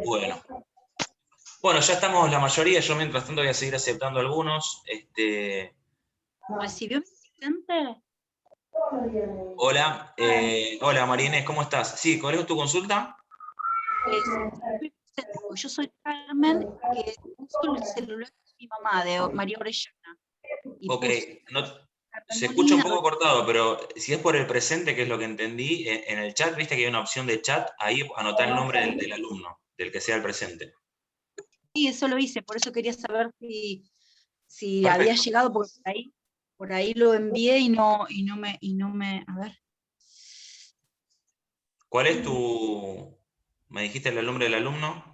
Bueno. Bueno, ya estamos la mayoría, yo mientras tanto voy a seguir aceptando algunos. ¿Recibió mi asistente? Hola, hola María Inés, ¿cómo estás? Sí, ¿cuál es tu consulta? Yo soy Carmen, que puso el celular de mi mamá, de María Orellana. Y Ok, puso no, Carmen se escucha un Molina. poco cortado, pero si es por el presente, que es lo que entendí, en el chat, viste que hay una opción de chat, ahí anotá el nombre del alumno, del que sea el presente. Sí, eso lo hice, por eso quería saber si había Perfecto. llegado, porque por ahí lo envié y no me, a ver. ¿Cuál es me dijiste el nombre del alumno?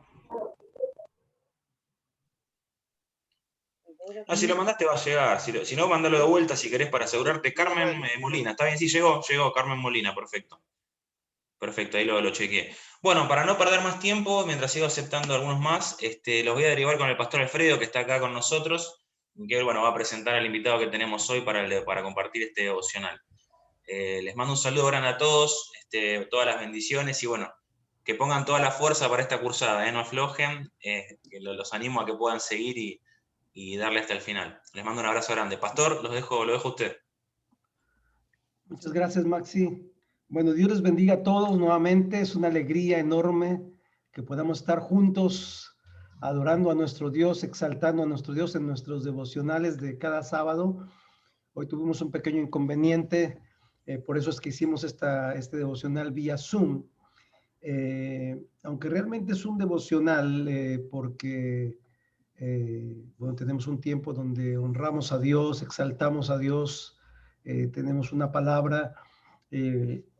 Ah, si lo mandaste va a llegar. Si no, mandalo de vuelta si querés para asegurarte. Carmen Molina. Está bien, sí, llegó Carmen Molina, perfecto. Perfecto, ahí lo chequeé. Bueno, para no perder más tiempo, mientras sigo aceptando algunos más, los voy a derivar con el pastor Alfredo, que está acá con nosotros, que bueno, va a presentar al invitado que tenemos hoy para compartir este devocional. Les mando un saludo grande a todos, todas las bendiciones y bueno, que pongan toda la fuerza para esta cursada, no aflojen, que los animo a que puedan seguir y darle hasta el final. Les mando un abrazo grande. Pastor, lo dejo a usted. Muchas gracias, Maxi. Bueno, Dios les bendiga a todos nuevamente. Es una alegría enorme que podamos estar juntos adorando a nuestro Dios, exaltando a nuestro Dios en nuestros devocionales de cada sábado. Hoy tuvimos un pequeño inconveniente, por eso es que hicimos este devocional vía Zoom. Aunque realmente es un devocional porque bueno, tenemos un tiempo donde honramos a Dios, exaltamos a Dios, tenemos una palabra.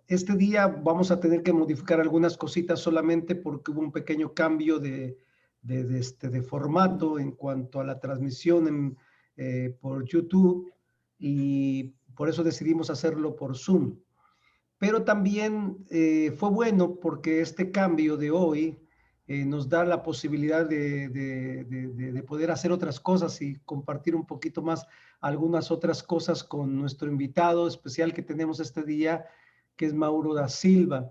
Este día vamos a tener que modificar algunas cositas solamente porque hubo un pequeño cambio de formato en cuanto a la transmisión por YouTube y por eso decidimos hacerlo por Zoom. Pero también fue bueno porque este cambio de hoy nos da la posibilidad de poder hacer otras cosas y compartir un poquito más algunas otras cosas con nuestro invitado especial que tenemos este día, que es Mauro da Silva.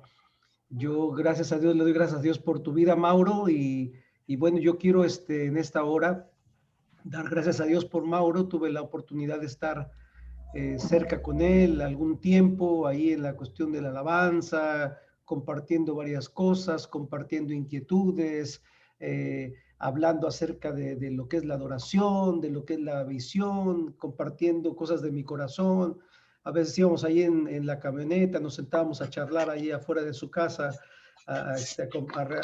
Yo, gracias a Dios, le doy gracias a Dios por tu vida, Mauro, y bueno, yo quiero en esta hora dar gracias a Dios por Mauro. Tuve la oportunidad de estar cerca con él algún tiempo, ahí en la cuestión de la alabanza, compartiendo varias cosas, compartiendo inquietudes, hablando acerca de lo que es la adoración, de lo que es la visión, compartiendo cosas de mi corazón. A veces íbamos ahí en la camioneta, nos sentábamos a charlar ahí afuera de su casa, a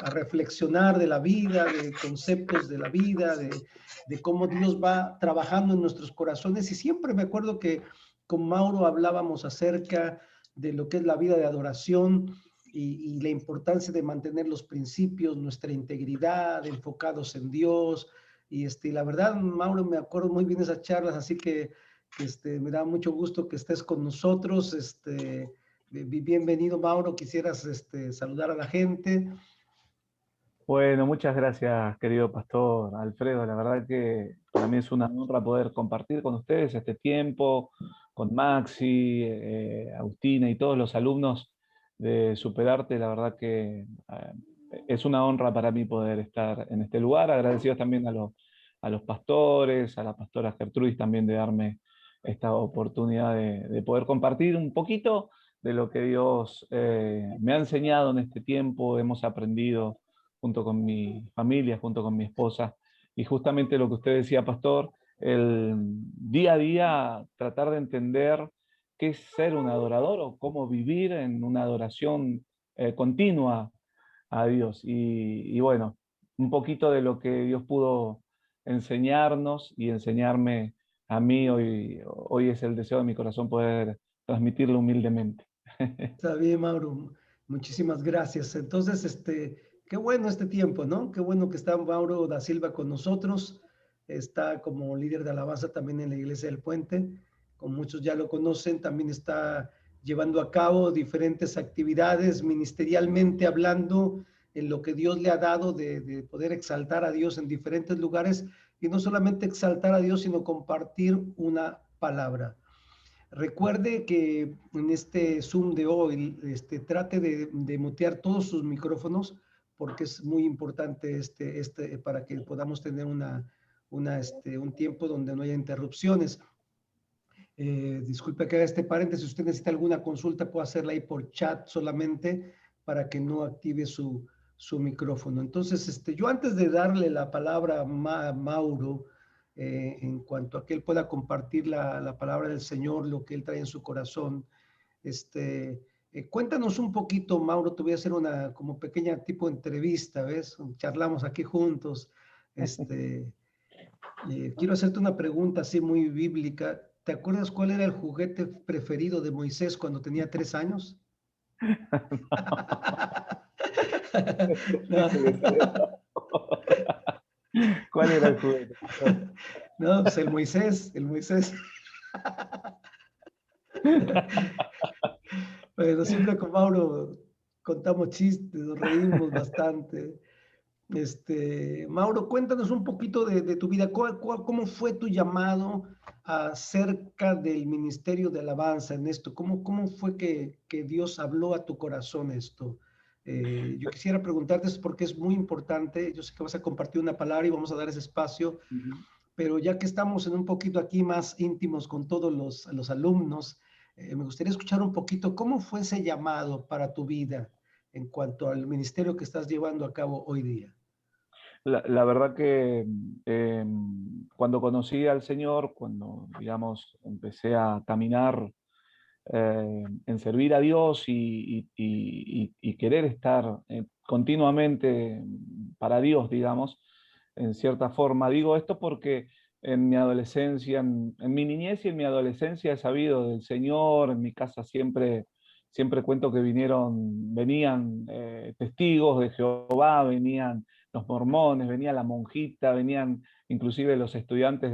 reflexionar de la vida, de conceptos de la vida, de cómo Dios va trabajando en nuestros corazones. Y siempre me acuerdo que con Mauro hablábamos acerca de lo que es la vida de adoración y la importancia de mantener los principios, nuestra integridad, enfocados en Dios. Y la verdad, Mauro, me acuerdo muy bien de esas charlas, así que me da mucho gusto que estés con nosotros. Bienvenido, Mauro. Quisieras saludar a la gente. Bueno, muchas gracias, querido pastor Alfredo. La verdad que para mí es una honra poder compartir con ustedes este tiempo, con Maxi, Agustina y todos los alumnos de Superarte. La verdad que es una honra para mí poder estar en este lugar. Agradecidos también a los pastores, a la pastora Gertrudis también de darme esta oportunidad de poder compartir un poquito de lo que Dios me ha enseñado en este tiempo. Hemos aprendido junto con mi familia, junto con mi esposa, y justamente lo que usted decía, pastor, el día a día tratar de entender qué es ser un adorador o cómo vivir en una adoración continua a Dios. Y bueno, un poquito de lo que Dios pudo enseñarnos y enseñarme a mí, hoy es el deseo de mi corazón poder transmitirlo humildemente. Está bien, Mauro. Muchísimas gracias. Entonces, qué bueno este tiempo, ¿no? Qué bueno que está Mauro da Silva con nosotros. Está como líder de alabanza también en la Iglesia del Puente. Como muchos ya lo conocen, también está llevando a cabo diferentes actividades ministerialmente hablando en lo que Dios le ha dado de poder exaltar a Dios en diferentes lugares y no solamente exaltar a Dios, sino compartir una palabra. Recuerde que en este Zoom de hoy trate de mutear todos sus micrófonos porque es muy importante para que podamos tener un tiempo donde no haya interrupciones. Disculpe que haga este paréntesis, si usted necesita alguna consulta, puede hacerla ahí por chat solamente para que no active su micrófono. Entonces, yo antes de darle la palabra a Mauro, en cuanto a que él pueda compartir la palabra del Señor, lo que él trae en su corazón, cuéntanos un poquito, Mauro, te voy a hacer una como pequeña tipo de entrevista, ¿ves? Charlamos aquí juntos. Quiero hacerte una pregunta así muy bíblica. ¿Te acuerdas cuál era el juguete preferido de Moisés cuando tenía 3 años? No. ¿Cuál era el juguete? No, pues el Moisés. Bueno, siempre con Mauro contamos chistes, nos reímos bastante. Mauro, cuéntanos un poquito de tu vida. ¿Cómo fue tu llamado acerca del ministerio de alabanza en esto? ¿Cómo fue que Dios habló a tu corazón esto? Yo quisiera preguntarte esto porque es muy importante. Yo sé que vas a compartir una palabra y vamos a dar ese espacio, pero ya que estamos en un poquito aquí más íntimos con todos los alumnos, me gustaría escuchar un poquito cómo fue ese llamado para tu vida en cuanto al ministerio que estás llevando a cabo hoy día. La verdad que cuando conocí al Señor, cuando, digamos, empecé a caminar en servir a Dios y querer estar continuamente para Dios, digamos, en cierta forma. Digo esto porque en mi adolescencia, en mi niñez y en mi adolescencia he sabido del Señor. En mi casa siempre cuento que venían testigos de Jehová, venían los mormones, venía la monjita, venían inclusive los estudiantes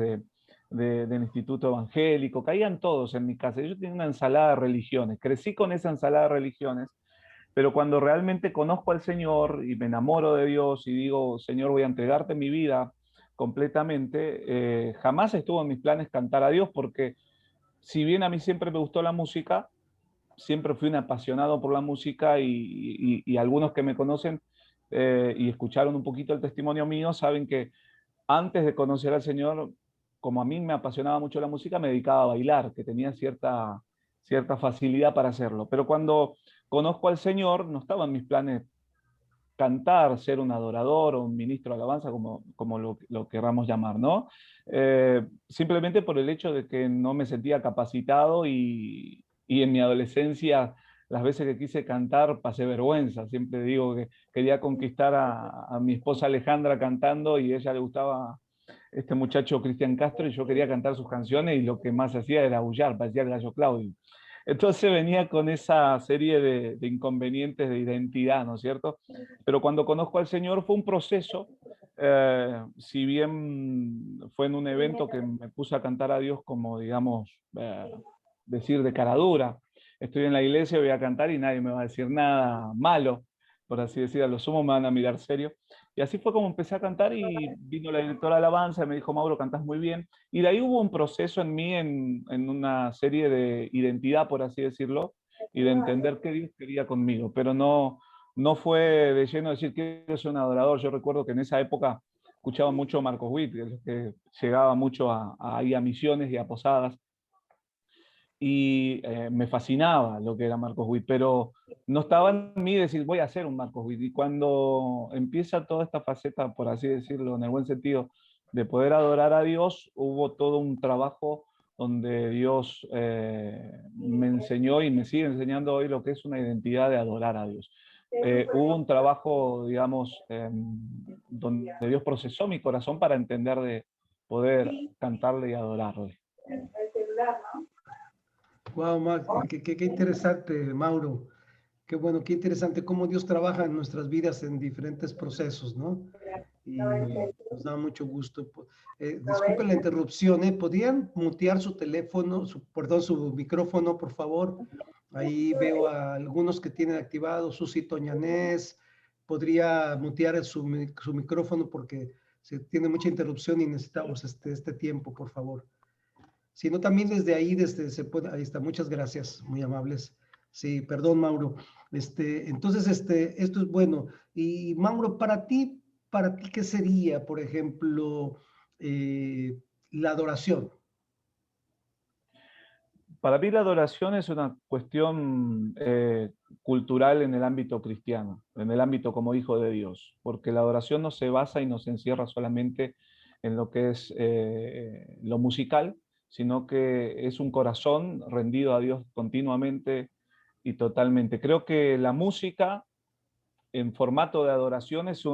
del instituto evangélico, caían todos en mi casa. Yo tenía una ensalada de religiones, crecí con esa ensalada de religiones, pero cuando realmente conozco al Señor y me enamoro de Dios y digo, Señor, voy a entregarte mi vida completamente, jamás estuvo en mis planes cantar a Dios, porque si bien a mí siempre me gustó la música, siempre fui un apasionado por la música y algunos que me conocen y escucharon un poquito el testimonio mío saben que antes de conocer al Señor, como a mí me apasionaba mucho la música, me dedicaba a bailar, que tenía cierta facilidad para hacerlo. Pero cuando conozco al Señor, no estaba en mis planes cantar, ser un adorador o un ministro de alabanza, como lo querramos llamar, ¿no? Simplemente por el hecho de que no me sentía capacitado y en mi adolescencia, las veces que quise cantar, pasé vergüenza. Siempre digo que quería conquistar a mi esposa Alejandra cantando y a ella le gustaba este muchacho Cristian Castro y yo quería cantar sus canciones y lo que más hacía era aullar, parecía el gallo Claudio. Entonces venía con esa serie de inconvenientes de identidad, ¿no es cierto? Pero cuando conozco al Señor fue un proceso, si bien fue en un evento que me puse a cantar a Dios como, digamos, decir de cara dura. Estoy en la iglesia, voy a cantar y nadie me va a decir nada malo, por así decir, a lo sumo me van a mirar serio. Y así fue como empecé a cantar y vino la directora de alabanza y me dijo, Mauro, cantás muy bien. Y de ahí hubo un proceso en mí, en una serie de identidad, por así decirlo, y de entender qué Dios quería conmigo. Pero no fue de lleno decir quiero ser un adorador. Yo recuerdo que en esa época escuchaba mucho Marcos Witt, que llegaba mucho ahí a misiones y a posadas. Y me fascinaba lo que era Marcos Witt, pero no estaba en mí decir voy a hacer un Marcos Witt. Y cuando empieza toda esta faceta, por así decirlo, en el buen sentido, de poder adorar a Dios, hubo todo un trabajo donde Dios me enseñó y me sigue enseñando hoy lo que es una identidad de adorar a Dios. Hubo un trabajo, digamos, donde Dios procesó mi corazón para entender de poder cantarle y adorarle. Wow, qué interesante, Mauro. Qué bueno, qué interesante cómo Dios trabaja en nuestras vidas en diferentes procesos, ¿no? Y nos da mucho gusto. Disculpen la interrupción, ¿eh? ¿Podrían mutear su teléfono, su micrófono, por favor? Ahí veo a algunos que tienen activado, Susi Toñanés. Podría mutear su micrófono porque se tiene mucha interrupción y necesitamos este tiempo, por favor. Si no, también desde ahí, ahí está, muchas gracias, muy amables. Sí, perdón, Mauro. Entonces, esto es bueno. Y Mauro, para ti, ¿qué sería, por ejemplo, la adoración? Para mí la adoración es una cuestión cultural en el ámbito cristiano, en el ámbito como hijo de Dios, porque la adoración no se basa y no se encierra solamente en lo que es lo musical, sino que es un corazón rendido a Dios continuamente y totalmente. Creo que la música en formato de adoración es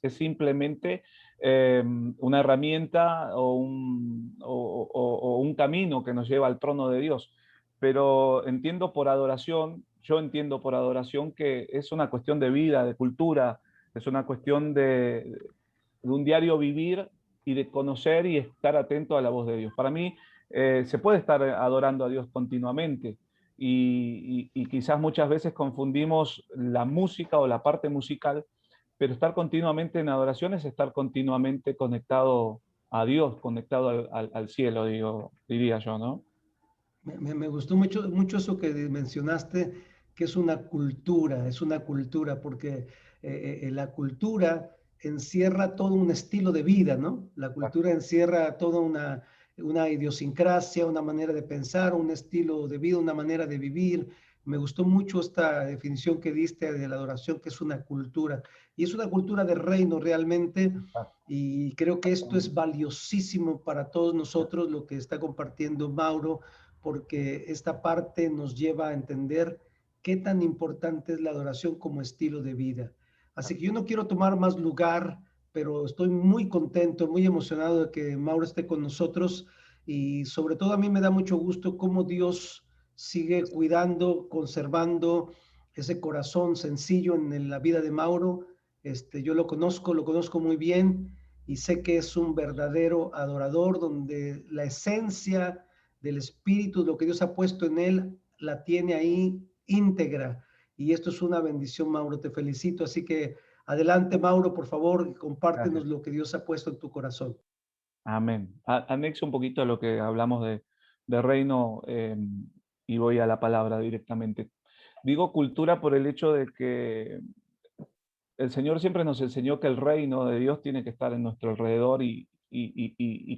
simplemente una herramienta o un camino que nos lleva al trono de Dios. Pero yo entiendo por adoración que es una cuestión de vida, de cultura, es una cuestión de un diario vivir y de conocer y estar atento a la voz de Dios. Para mí se puede estar adorando a Dios continuamente, y quizás muchas veces confundimos la música o la parte musical, pero estar continuamente en adoración es estar continuamente conectado a Dios, conectado al cielo, diría yo, ¿no? Me gustó mucho, mucho eso que mencionaste, que es una cultura, porque la cultura encierra todo un estilo de vida, ¿no? La cultura encierra toda una idiosincrasia, una manera de pensar, un estilo de vida, una manera de vivir. Me gustó mucho esta definición que diste de la adoración, que es una cultura. Y es una cultura de reino realmente. Y creo que esto es valiosísimo para todos nosotros, lo que está compartiendo Mauro, porque esta parte nos lleva a entender qué tan importante es la adoración como estilo de vida. Así que yo no quiero tomar más lugar, pero estoy muy contento, muy emocionado de que Mauro esté con nosotros, y sobre todo a mí me da mucho gusto cómo Dios sigue cuidando, conservando ese corazón sencillo en la vida de Mauro. Yo lo conozco muy bien, y sé que es un verdadero adorador donde la esencia del espíritu, lo que Dios ha puesto en él, la tiene ahí íntegra. Y esto es una bendición, Mauro. Te felicito. Así que adelante, Mauro, por favor, compártenos Gracias. lo que Dios ha puesto en tu corazón. Amén. Anexo un poquito a lo que hablamos de reino, y voy a la palabra directamente. Digo cultura por el hecho de que el Señor siempre nos enseñó que el reino de Dios tiene que estar en nuestro alrededor y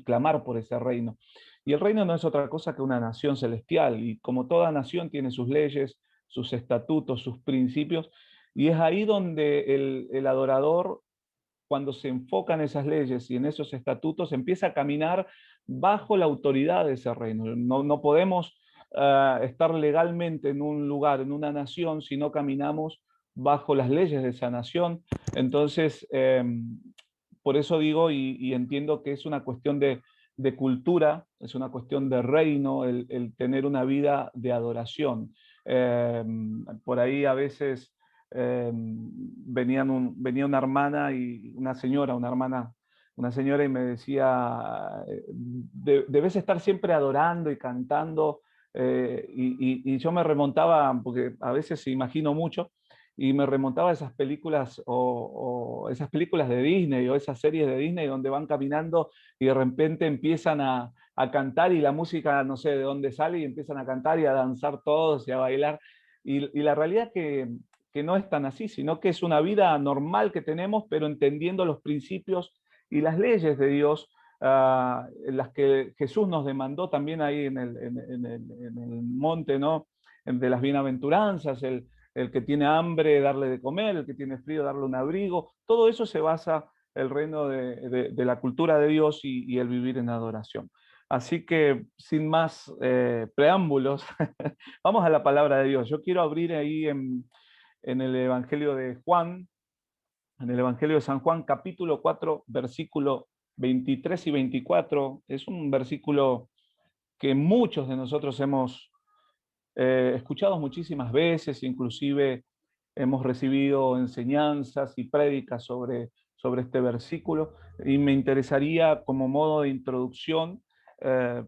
clamar por ese reino. Y el reino no es otra cosa que una nación celestial, y como toda nación tiene sus leyes, sus estatutos, sus principios, y es ahí donde el adorador, cuando se enfoca en esas leyes y en esos estatutos, empieza a caminar bajo la autoridad de ese reino. No podemos estar legalmente en un lugar, en una nación, si no caminamos bajo las leyes de esa nación. Entonces, por eso digo y entiendo que es una cuestión de cultura, es una cuestión de reino, el tener una vida de adoración. Por ahí a veces venía una hermana y una señora y me decía, debes estar siempre adorando y cantando, y yo me remontaba, porque a veces imagino mucho, y me remontaba a esas películas o esas películas de Disney o esas series de Disney donde van caminando y de repente empiezan a cantar, y la música no sé de dónde sale y empiezan a cantar y a danzar todos y a bailar. Y la realidad que no es tan así, sino que es una vida normal que tenemos, pero entendiendo los principios y las leyes de Dios, las que Jesús nos demandó también ahí en el monte, ¿no? De las bienaventuranzas, el que tiene hambre, darle de comer, el que tiene frío, darle un abrigo. Todo eso se basa el reino de la cultura de Dios y el vivir en adoración. Así que, sin más preámbulos, vamos a la palabra de Dios. Yo quiero abrir ahí en el Evangelio de Juan, en el Evangelio de San Juan, capítulo 4, versículo 23 y 24. Es un versículo que muchos de nosotros hemos escuchado muchísimas veces, inclusive hemos recibido enseñanzas y prédicas sobre este versículo, y me interesaría, como modo de introducción,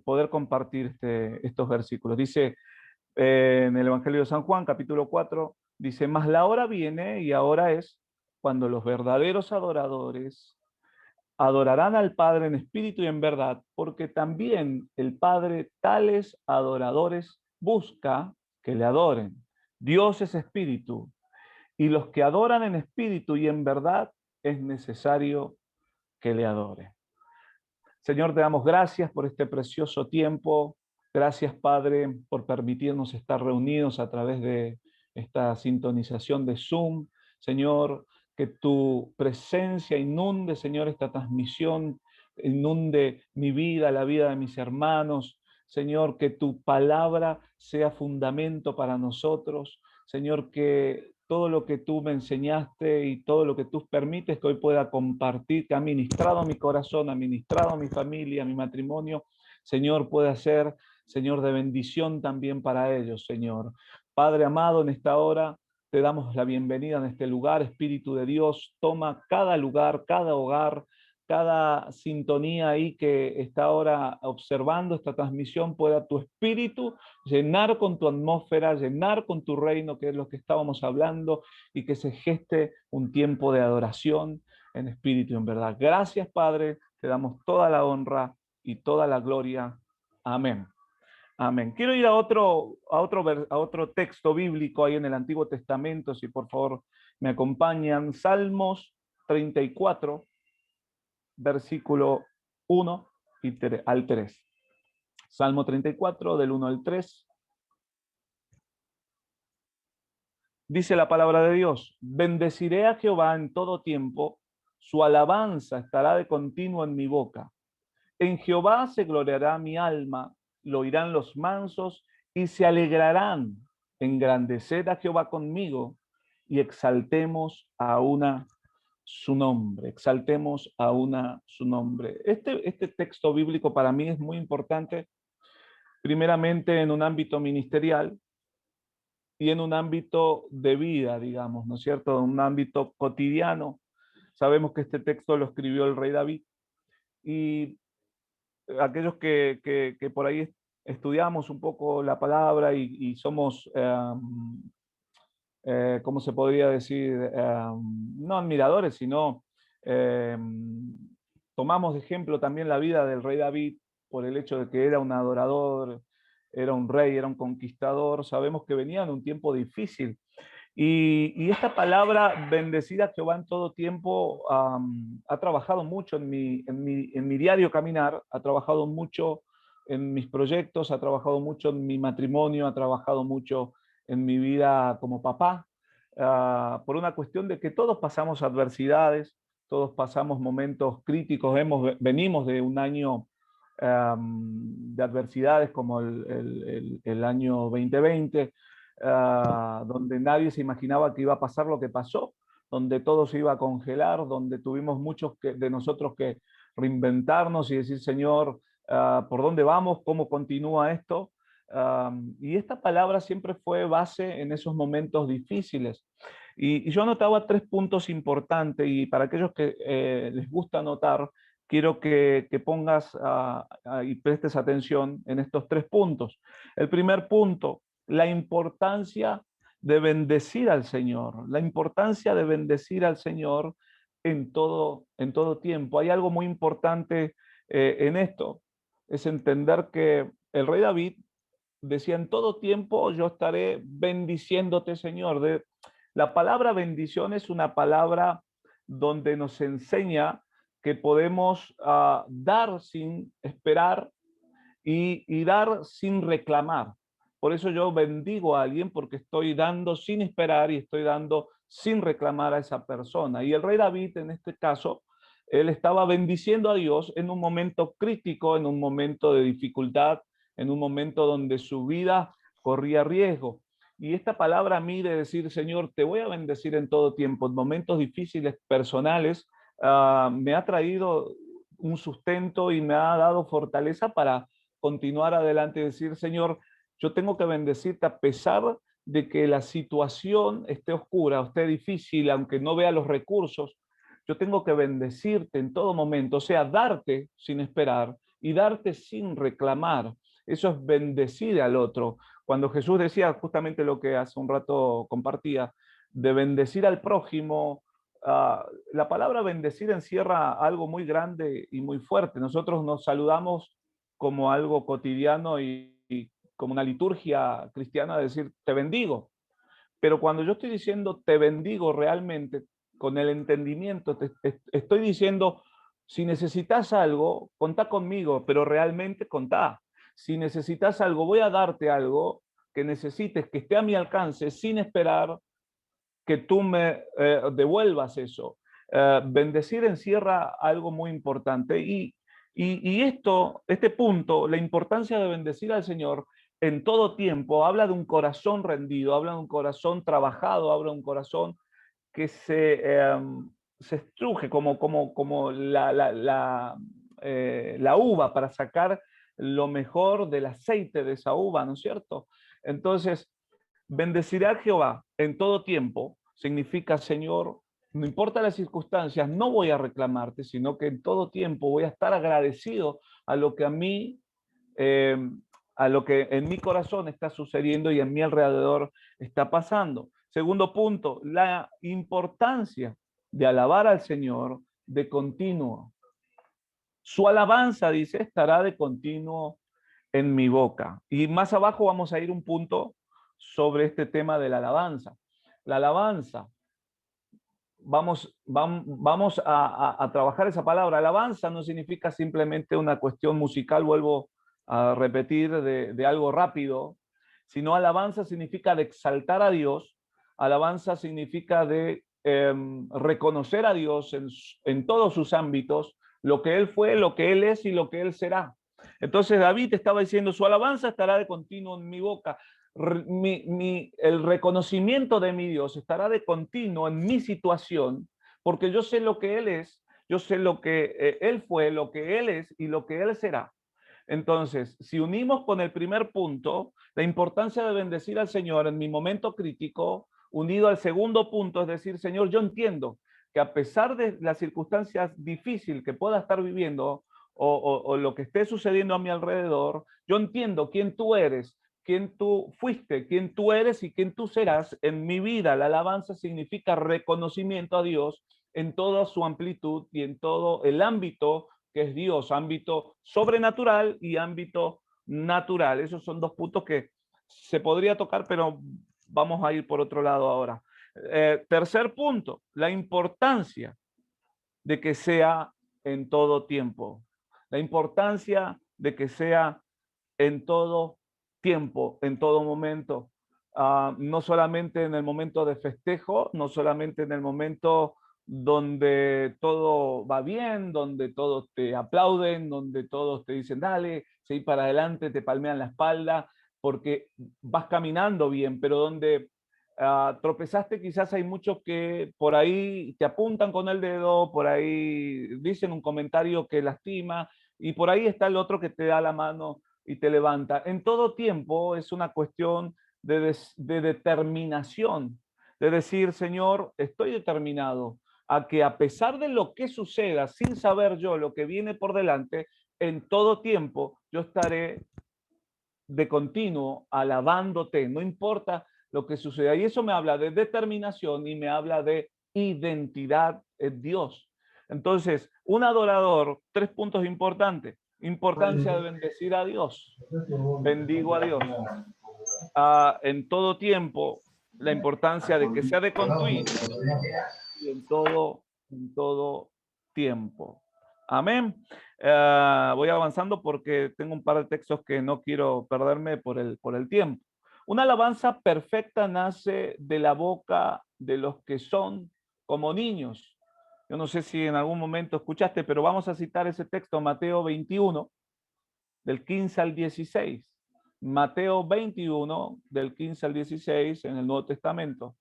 poder compartir estos versículos. Dice en el Evangelio de San Juan, capítulo 4, dice: mas la hora viene y ahora es cuando los verdaderos adoradores adorarán al Padre en espíritu y en verdad, porque también el Padre tales adoradores busca que le adoren. Dios es espíritu, y los que adoran en espíritu y en verdad es necesario que le adoren. Señor, te damos gracias por este precioso tiempo. Gracias, Padre, por permitirnos estar reunidos a través de esta sintonización de Zoom. Señor, que tu presencia inunde, Señor, esta transmisión, inunde mi vida, la vida de mis hermanos. Señor, que tu palabra sea fundamento para nosotros. Señor, que todo lo que tú me enseñaste y todo lo que tú permites que hoy pueda compartir, que ha ministrado a mi corazón, ha ministrado a mi familia, a mi matrimonio, Señor, pueda ser, Señor, de bendición también para ellos, Señor. Padre amado, en esta hora te damos la bienvenida en este lugar. Espíritu de Dios, toma cada lugar, cada hogar, cada sintonía ahí que está ahora observando esta transmisión, pueda tu espíritu llenar con tu atmósfera, llenar con tu reino, que es lo que estábamos hablando, y que se geste un tiempo de adoración en espíritu y en verdad. Gracias, Padre, te damos toda la honra y toda la gloria. Amén. Amén. Quiero ir a otro texto bíblico ahí en el Antiguo Testamento, si por favor me acompañan. Salmos 34, versículo 1 al 3. Salmo 34, del 1 al 3. Dice la palabra de Dios: bendeciré a Jehová en todo tiempo, su alabanza estará de continuo en mi boca. En Jehová se gloriará mi alma, lo oirán los mansos y se alegrarán. Engrandecer a Jehová conmigo y exaltemos a una su nombre. Exaltemos a una su nombre. Este texto bíblico para mí es muy importante, primeramente en un ámbito ministerial y en un ámbito de vida, digamos, ¿no es cierto? En un ámbito cotidiano. Sabemos que este texto lo escribió el rey David, y aquellos que por ahí estudiamos un poco la palabra y somos, ¿cómo se podría decir? No admiradores, sino tomamos de ejemplo también la vida del rey David por el hecho de que era un adorador, era un rey, era un conquistador. Sabemos que venía en un tiempo difícil. Y esta palabra, bendecida Jehová en todo tiempo, ha trabajado mucho en mi diario caminar, ha trabajado mucho en mis proyectos, ha trabajado mucho en mi matrimonio, ha trabajado mucho en mi vida como papá, por una cuestión de que todos pasamos adversidades, todos pasamos momentos críticos, venimos de un año de adversidades como el año 2020, donde nadie se imaginaba que iba a pasar lo que pasó, donde todo se iba a congelar, donde tuvimos muchos de nosotros que reinventarnos y decir, Señor, ¿por dónde vamos? ¿Cómo continúa esto? Y esta palabra siempre fue base en esos momentos difíciles. Y yo anotaba 3 puntos importantes, y para aquellos que les gusta anotar, quiero que pongas y prestes atención en estos 3 puntos. El primer punto: la importancia de bendecir al Señor, la importancia de bendecir al Señor en todo tiempo. Hay algo muy importante en esto, es entender que el rey David decía: en todo tiempo yo estaré bendiciéndote, Señor. La palabra bendición es una palabra donde nos enseña que podemos dar sin esperar y dar sin reclamar. Por eso yo bendigo a alguien, porque estoy dando sin esperar y estoy dando sin reclamar a esa persona. Y el rey David, en este caso, él estaba bendiciendo a Dios en un momento crítico, en un momento de dificultad, en un momento donde su vida corría riesgo. Y esta palabra a mí de decir, Señor, te voy a bendecir en todo tiempo, en momentos difíciles personales, me ha traído un sustento y me ha dado fortaleza para continuar adelante y decir, Señor, yo tengo que bendecirte a pesar de que la situación esté oscura, esté difícil, aunque no vea los recursos. Yo tengo que bendecirte en todo momento, o sea, darte sin esperar y darte sin reclamar. Eso es bendecir al otro. Cuando Jesús decía justamente lo que hace un rato compartía, de bendecir al prójimo, la palabra bendecir encierra algo muy grande y muy fuerte. Nosotros nos saludamos como algo cotidiano y como una liturgia cristiana, de decir te bendigo. Pero cuando yo estoy diciendo te bendigo realmente, con el entendimiento, estoy diciendo, si necesitas algo, contá conmigo, pero realmente contá. Si necesitas algo, voy a darte algo que necesites, que esté a mi alcance, sin esperar que tú me devuelvas eso. Bendecir encierra algo muy importante y este punto, la importancia de bendecir al Señor en todo tiempo, habla de un corazón rendido, habla de un corazón trabajado, habla de un corazón que se estruje como la uva para sacar lo mejor del aceite de esa uva, ¿no es cierto? Entonces, bendeciré a Jehová en todo tiempo significa, Señor, no importa las circunstancias, no voy a reclamarte, sino que en todo tiempo voy a estar agradecido a lo que a mí, a lo que en mi corazón está sucediendo y en mi alrededor está pasando. Segundo punto, la importancia de alabar al Señor de continuo. Su alabanza, dice, estará de continuo en mi boca. Y más abajo vamos a ir un punto sobre este tema de la alabanza. La alabanza, vamos a trabajar esa palabra. Alabanza no significa simplemente una cuestión musical, vuelvo a repetir, de algo rápido, sino alabanza significa de exaltar a Dios, alabanza significa de reconocer a Dios en todos sus ámbitos, lo que Él fue, lo que Él es y lo que Él será. Entonces David estaba diciendo, su alabanza estará de continuo en mi boca. El reconocimiento de mi Dios estará de continuo en mi situación, porque yo sé lo que Él es, yo sé lo que Él fue, lo que Él es y lo que Él será. Entonces, si unimos con el primer punto, la importancia de bendecir al Señor en mi momento crítico, unido al segundo punto, es decir, Señor, yo entiendo que a pesar de las circunstancias difíciles que pueda estar viviendo o lo que esté sucediendo a mi alrededor, yo entiendo quién tú eres, quién tú fuiste, quién tú eres y quién tú serás en mi vida. La alabanza significa reconocimiento a Dios en toda su amplitud y en todo el ámbito que es Dios, ámbito sobrenatural y ámbito natural. Esos son dos puntos que se podría tocar, pero vamos a ir por otro lado ahora. Tercer punto, la importancia de que sea en todo tiempo. La importancia de que sea en todo tiempo, en todo momento. No solamente en el momento de festejo, no solamente en el momento donde todo va bien, donde todos te aplauden, donde todos te dicen, dale, seguí para adelante, te palmean la espalda, porque vas caminando bien, pero donde tropezaste, quizás hay muchos que por ahí te apuntan con el dedo, por ahí dicen un comentario que lastima, y por ahí está el otro que te da la mano y te levanta. En todo tiempo es una cuestión de determinación, de decir, Señor, estoy determinado a que a pesar de lo que suceda, sin saber yo lo que viene por delante, en todo tiempo yo estaré de continuo alabándote, no importa lo que suceda. Y eso me habla de determinación y me habla de identidad en Dios. Entonces, un adorador, 3 puntos importantes. Importancia de bendecir a Dios. Bendigo a Dios. En todo tiempo, la importancia de que sea de continuo y en todo tiempo. Amén. Voy avanzando porque tengo un par de textos que no quiero perderme por el tiempo. Una alabanza perfecta nace de la boca de los que son como niños. Yo no sé si en algún momento escuchaste, pero vamos a citar ese texto, Mateo 21, del 15 al 16. Mateo 21, del 15 al 16, en el Nuevo Testamento.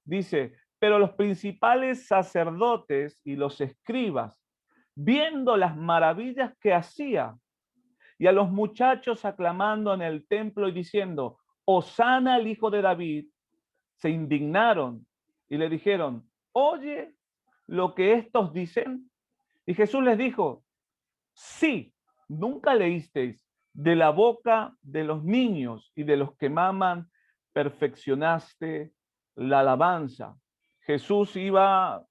Dice, pero los principales sacerdotes y los escribas, viendo las maravillas que hacía, y a los muchachos aclamando en el templo y diciendo, Hosana al hijo de David, se indignaron y le dijeron, oye lo que estos dicen. Y Jesús les dijo, sí, nunca leísteis, de la boca de los niños y de los que maman, perfeccionaste la alabanza. Jesús iba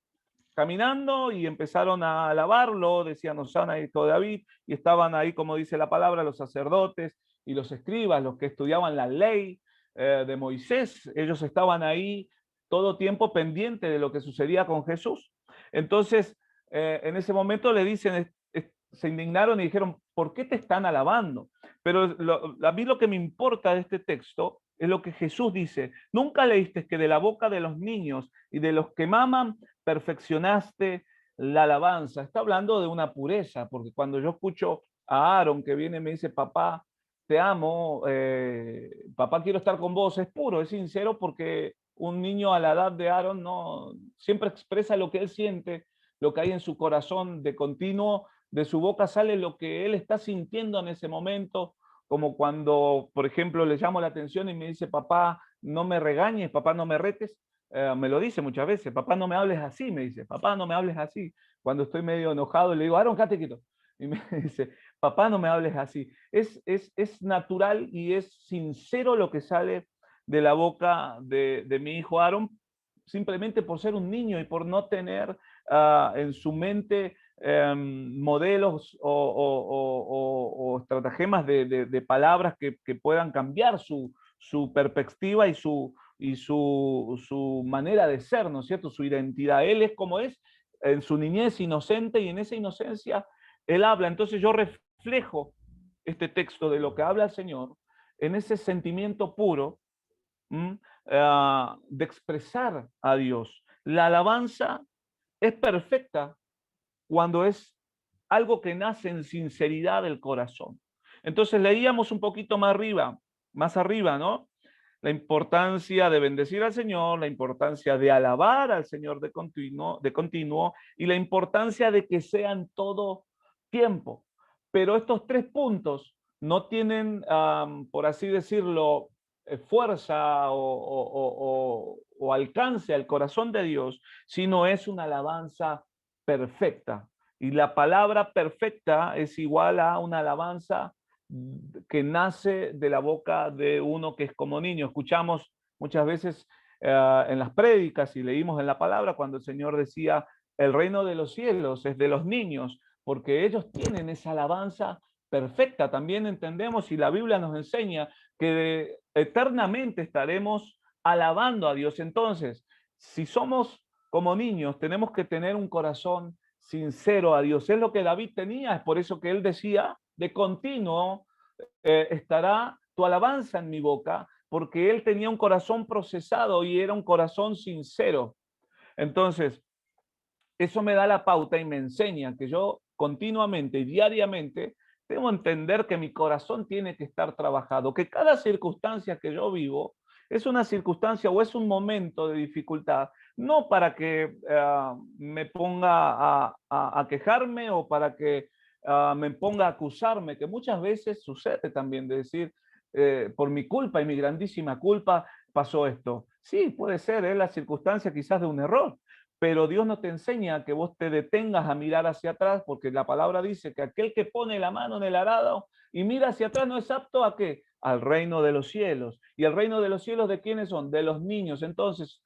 caminando y empezaron a alabarlo, decían Hosana, hijo de David, y estaban ahí, como dice la palabra, los sacerdotes y los escribas, los que estudiaban la ley, de Moisés. Ellos estaban ahí todo tiempo pendiente de lo que sucedía con Jesús. Entonces, en ese momento le dicen, se indignaron y dijeron, ¿por qué te están alabando? Pero a mí lo que me importa de este texto es lo que Jesús dice. Nunca leíste que de la boca de los niños y de los que maman perfeccionaste la alabanza. Está hablando de una pureza, porque cuando yo escucho a Aaron que viene y me dice, papá, te amo, papá, quiero estar con vos, es puro, es sincero, porque un niño a la edad de Aaron no siempre expresa lo que él siente, lo que hay en su corazón de continuo, de su boca sale lo que él está sintiendo en ese momento, como cuando, por ejemplo, le llamo la atención y me dice, papá, no me regañes, papá, no me retes. Me lo dice muchas veces, papá, no me hables así, me dice, papá, no me hables así. Cuando estoy medio enojado, le digo, Aaron, quédate quieto. Y me dice, papá, no me hables así. Es natural y es sincero lo que sale de la boca de mi hijo Aaron, simplemente por ser un niño y por no tener en su mente modelos o estratagemas de palabras que puedan cambiar su perspectiva y su manera de ser, ¿no es cierto? Su identidad. Él es como es en su niñez inocente y en esa inocencia él habla. Entonces yo reflejo este texto de lo que habla el Señor en ese sentimiento puro de expresar a Dios. La alabanza es perfecta cuando es algo que nace en sinceridad del corazón. Entonces leíamos un poquito más arriba, ¿no? La importancia de bendecir al Señor, la importancia de alabar al Señor de continuo y la importancia de que sea en todo tiempo. Pero estos tres puntos no tienen, por así decirlo, fuerza o alcance al corazón de Dios, sino es una alabanza perfecta. Y la palabra perfecta es igual a una alabanza que nace de la boca de uno que es como niño. Escuchamos muchas veces en las prédicas y leímos en la palabra cuando el Señor decía, el reino de los cielos es de los niños, porque ellos tienen esa alabanza perfecta. También entendemos y la Biblia nos enseña que eternamente estaremos alabando a Dios. Entonces, si somos como niños, tenemos que tener un corazón sincero a Dios. Es lo que David tenía, es por eso que él decía, de continuo estará tu alabanza en mi boca, porque él tenía un corazón procesado y era un corazón sincero. Entonces, eso me da la pauta y me enseña que yo continuamente y diariamente debo entender que mi corazón tiene que estar trabajado, que cada circunstancia que yo vivo es una circunstancia o es un momento de dificultad, no para que me ponga a quejarme o para que me ponga a acusarme, que muchas veces sucede también de decir, por mi culpa y mi grandísima culpa pasó esto. Sí, puede ser, es la circunstancia quizás de un error, pero Dios no te enseña que vos te detengas a mirar hacia atrás, porque la palabra dice que aquel que pone la mano en el arado y mira hacia atrás no es apto ¿a qué? Al reino de los cielos. ¿Y el reino de los cielos de quiénes son? De los niños. Entonces,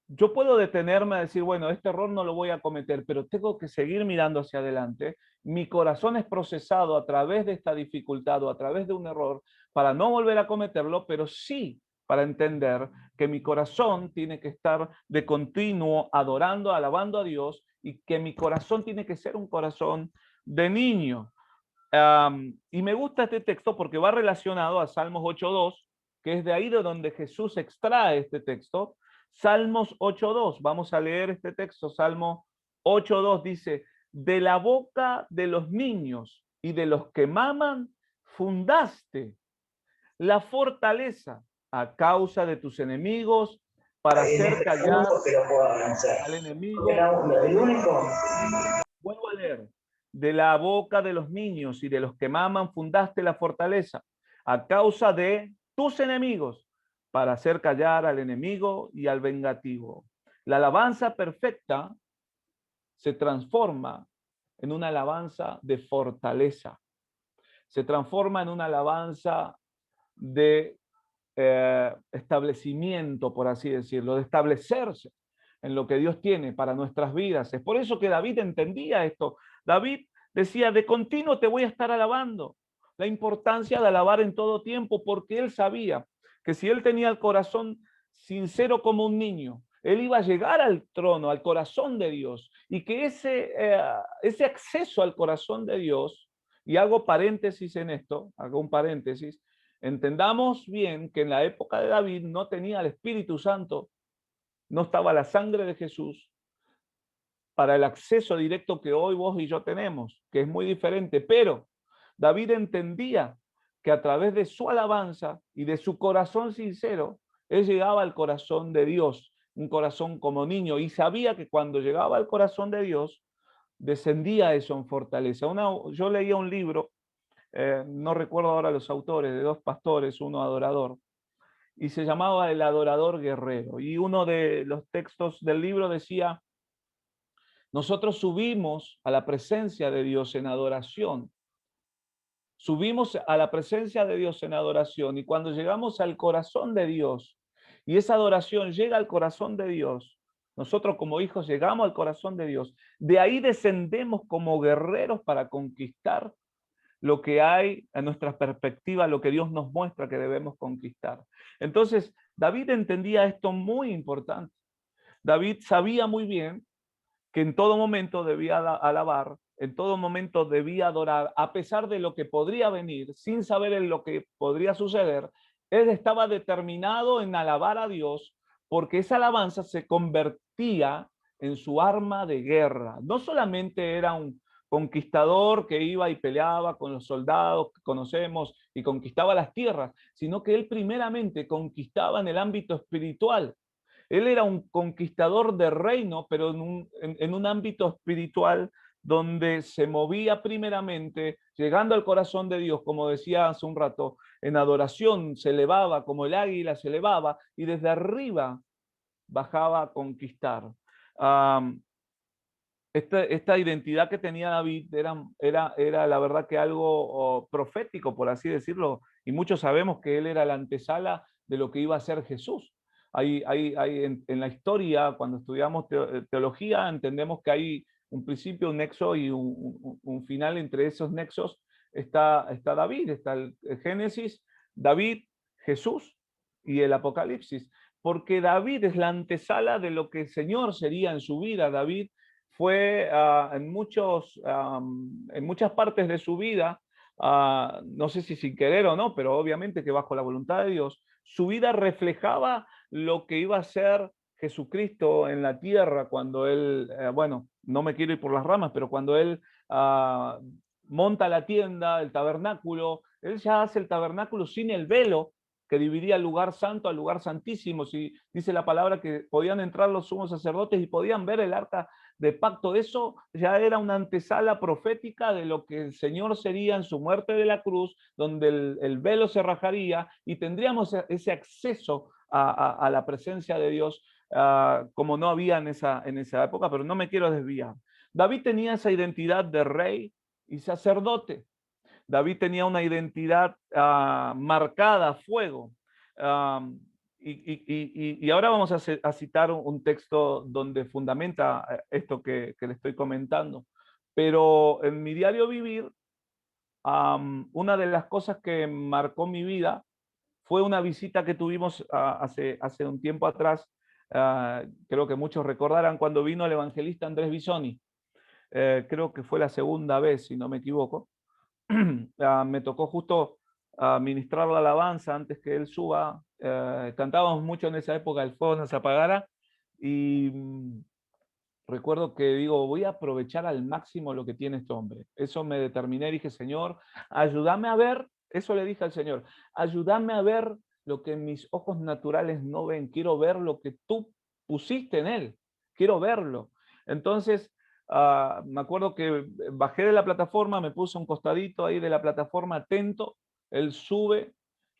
yo puedo detenerme a decir, bueno, este error no lo voy a cometer, pero tengo que seguir mirando hacia adelante. Mi corazón es procesado a través de esta dificultad o a través de un error para no volver a cometerlo, pero sí para entender que mi corazón tiene que estar de continuo adorando, alabando a Dios y que mi corazón tiene que ser un corazón de niño. Y me gusta este texto porque va relacionado a Salmos 8.2, que es de ahí de donde Jesús extrae este texto. Salmos 8.2, vamos a leer este texto. Salmo 8.2 dice, de la boca de los niños y de los que maman, fundaste la fortaleza a causa de tus enemigos para hacer callar al enemigo. Vuelvo a leer. De la boca de los niños y de los que maman fundaste la fortaleza a causa de tus enemigos para hacer callar al enemigo y al vengativo. La alabanza perfecta se transforma en una alabanza de fortaleza. Se transforma en una alabanza de establecimiento, por así decirlo, de establecerse en lo que Dios tiene para nuestras vidas. Es por eso que David entendía esto. David decía, de continuo te voy a estar alabando. la importancia de alabar en todo tiempo, porque él sabía que si él tenía el corazón sincero como un niño, él iba a llegar al trono, al corazón de Dios, y que ese acceso al corazón de Dios, y hago paréntesis en esto, hago un paréntesis, entendamos bien que en la época de David no tenía el Espíritu Santo, no estaba la sangre de Jesús para el acceso directo que hoy vos y yo tenemos, que es muy diferente, pero David entendía que a través de su alabanza y de su corazón sincero, él llegaba al corazón de Dios, un corazón como niño, y sabía que cuando llegaba al corazón de Dios, descendía eso en fortaleza. Yo leía un libro, no recuerdo ahora los autores, de dos pastores, uno adorador, y se llamaba El Adorador Guerrero. Y uno de los textos del libro decía: nosotros subimos a la presencia de Dios en adoración. Subimos a la presencia de Dios en adoración, y cuando llegamos al corazón de Dios, y esa adoración llega al corazón de Dios, nosotros como hijos llegamos al corazón de Dios. De ahí descendemos como guerreros para conquistar lo que hay en nuestra perspectiva, lo que Dios nos muestra que debemos conquistar. Entonces, David entendía esto muy importante. David sabía muy bien que en todo momento debía alabar, en todo momento debía adorar, a pesar de lo que podría venir, sin saber en lo que podría suceder. Él estaba determinado en alabar a Dios, porque esa alabanza se convertía en su arma de guerra. No solamente era un conquistador que iba y peleaba con los soldados que conocemos y conquistaba las tierras, sino que él primeramente conquistaba en el ámbito espiritual. Él era un conquistador de reino, pero en un ámbito espiritual donde se movía primeramente, llegando al corazón de Dios, como decía hace un rato, en adoración se elevaba como el águila se elevaba, y desde arriba bajaba a conquistar. Esta identidad que tenía David era la verdad que algo profético, por así decirlo, y muchos sabemos que él era la antesala de lo que iba a ser Jesús. En la historia, cuando estudiamos teología, entendemos que hay un principio, un nexo y un final. Entre esos nexos está David, está el Génesis, David, Jesús y el Apocalipsis, porque David es la antesala de lo que el Señor sería en su vida. David fue en muchas partes de su vida, no sé si sin querer o no, pero obviamente que bajo la voluntad de Dios, su vida reflejaba lo que iba a ser Jesucristo en la tierra cuando él, bueno, no me quiero ir por las ramas, pero cuando él monta la tienda, el tabernáculo, él ya hace el tabernáculo sin el velo que dividía el lugar santo al lugar santísimo. Si dice la palabra que podían entrar los sumos sacerdotes y podían ver el arca de pacto, eso ya era una antesala profética de lo que el Señor sería en su muerte de la cruz, donde el velo se rajaría y tendríamos ese acceso a la presencia de Dios, como no había en esa época, pero no me quiero desviar. David tenía esa identidad de rey y sacerdote. David tenía una identidad marcada a fuego. Y ahora vamos a citar un texto donde fundamenta esto que le estoy comentando. Pero en mi diario vivir, una de las cosas que marcó mi vida fue una visita que tuvimos hace un tiempo atrás. Creo que muchos recordarán cuando vino el evangelista Andrés Bisoni. Creo que fue la segunda vez, si no me equivoco. Me tocó justo ministrar la alabanza antes que él suba. Cantábamos mucho en esa época, El fuego no se apagara, y recuerdo que digo, voy a aprovechar al máximo lo que tiene este hombre. Eso me determiné, dije, Señor, ayúdame a ver, eso le dije al Señor, ayúdame a ver lo que mis ojos naturales no ven, quiero ver lo que tú pusiste en él, quiero verlo. Entonces, me acuerdo que bajé de la plataforma, me puse un costadito ahí de la plataforma atento, él sube,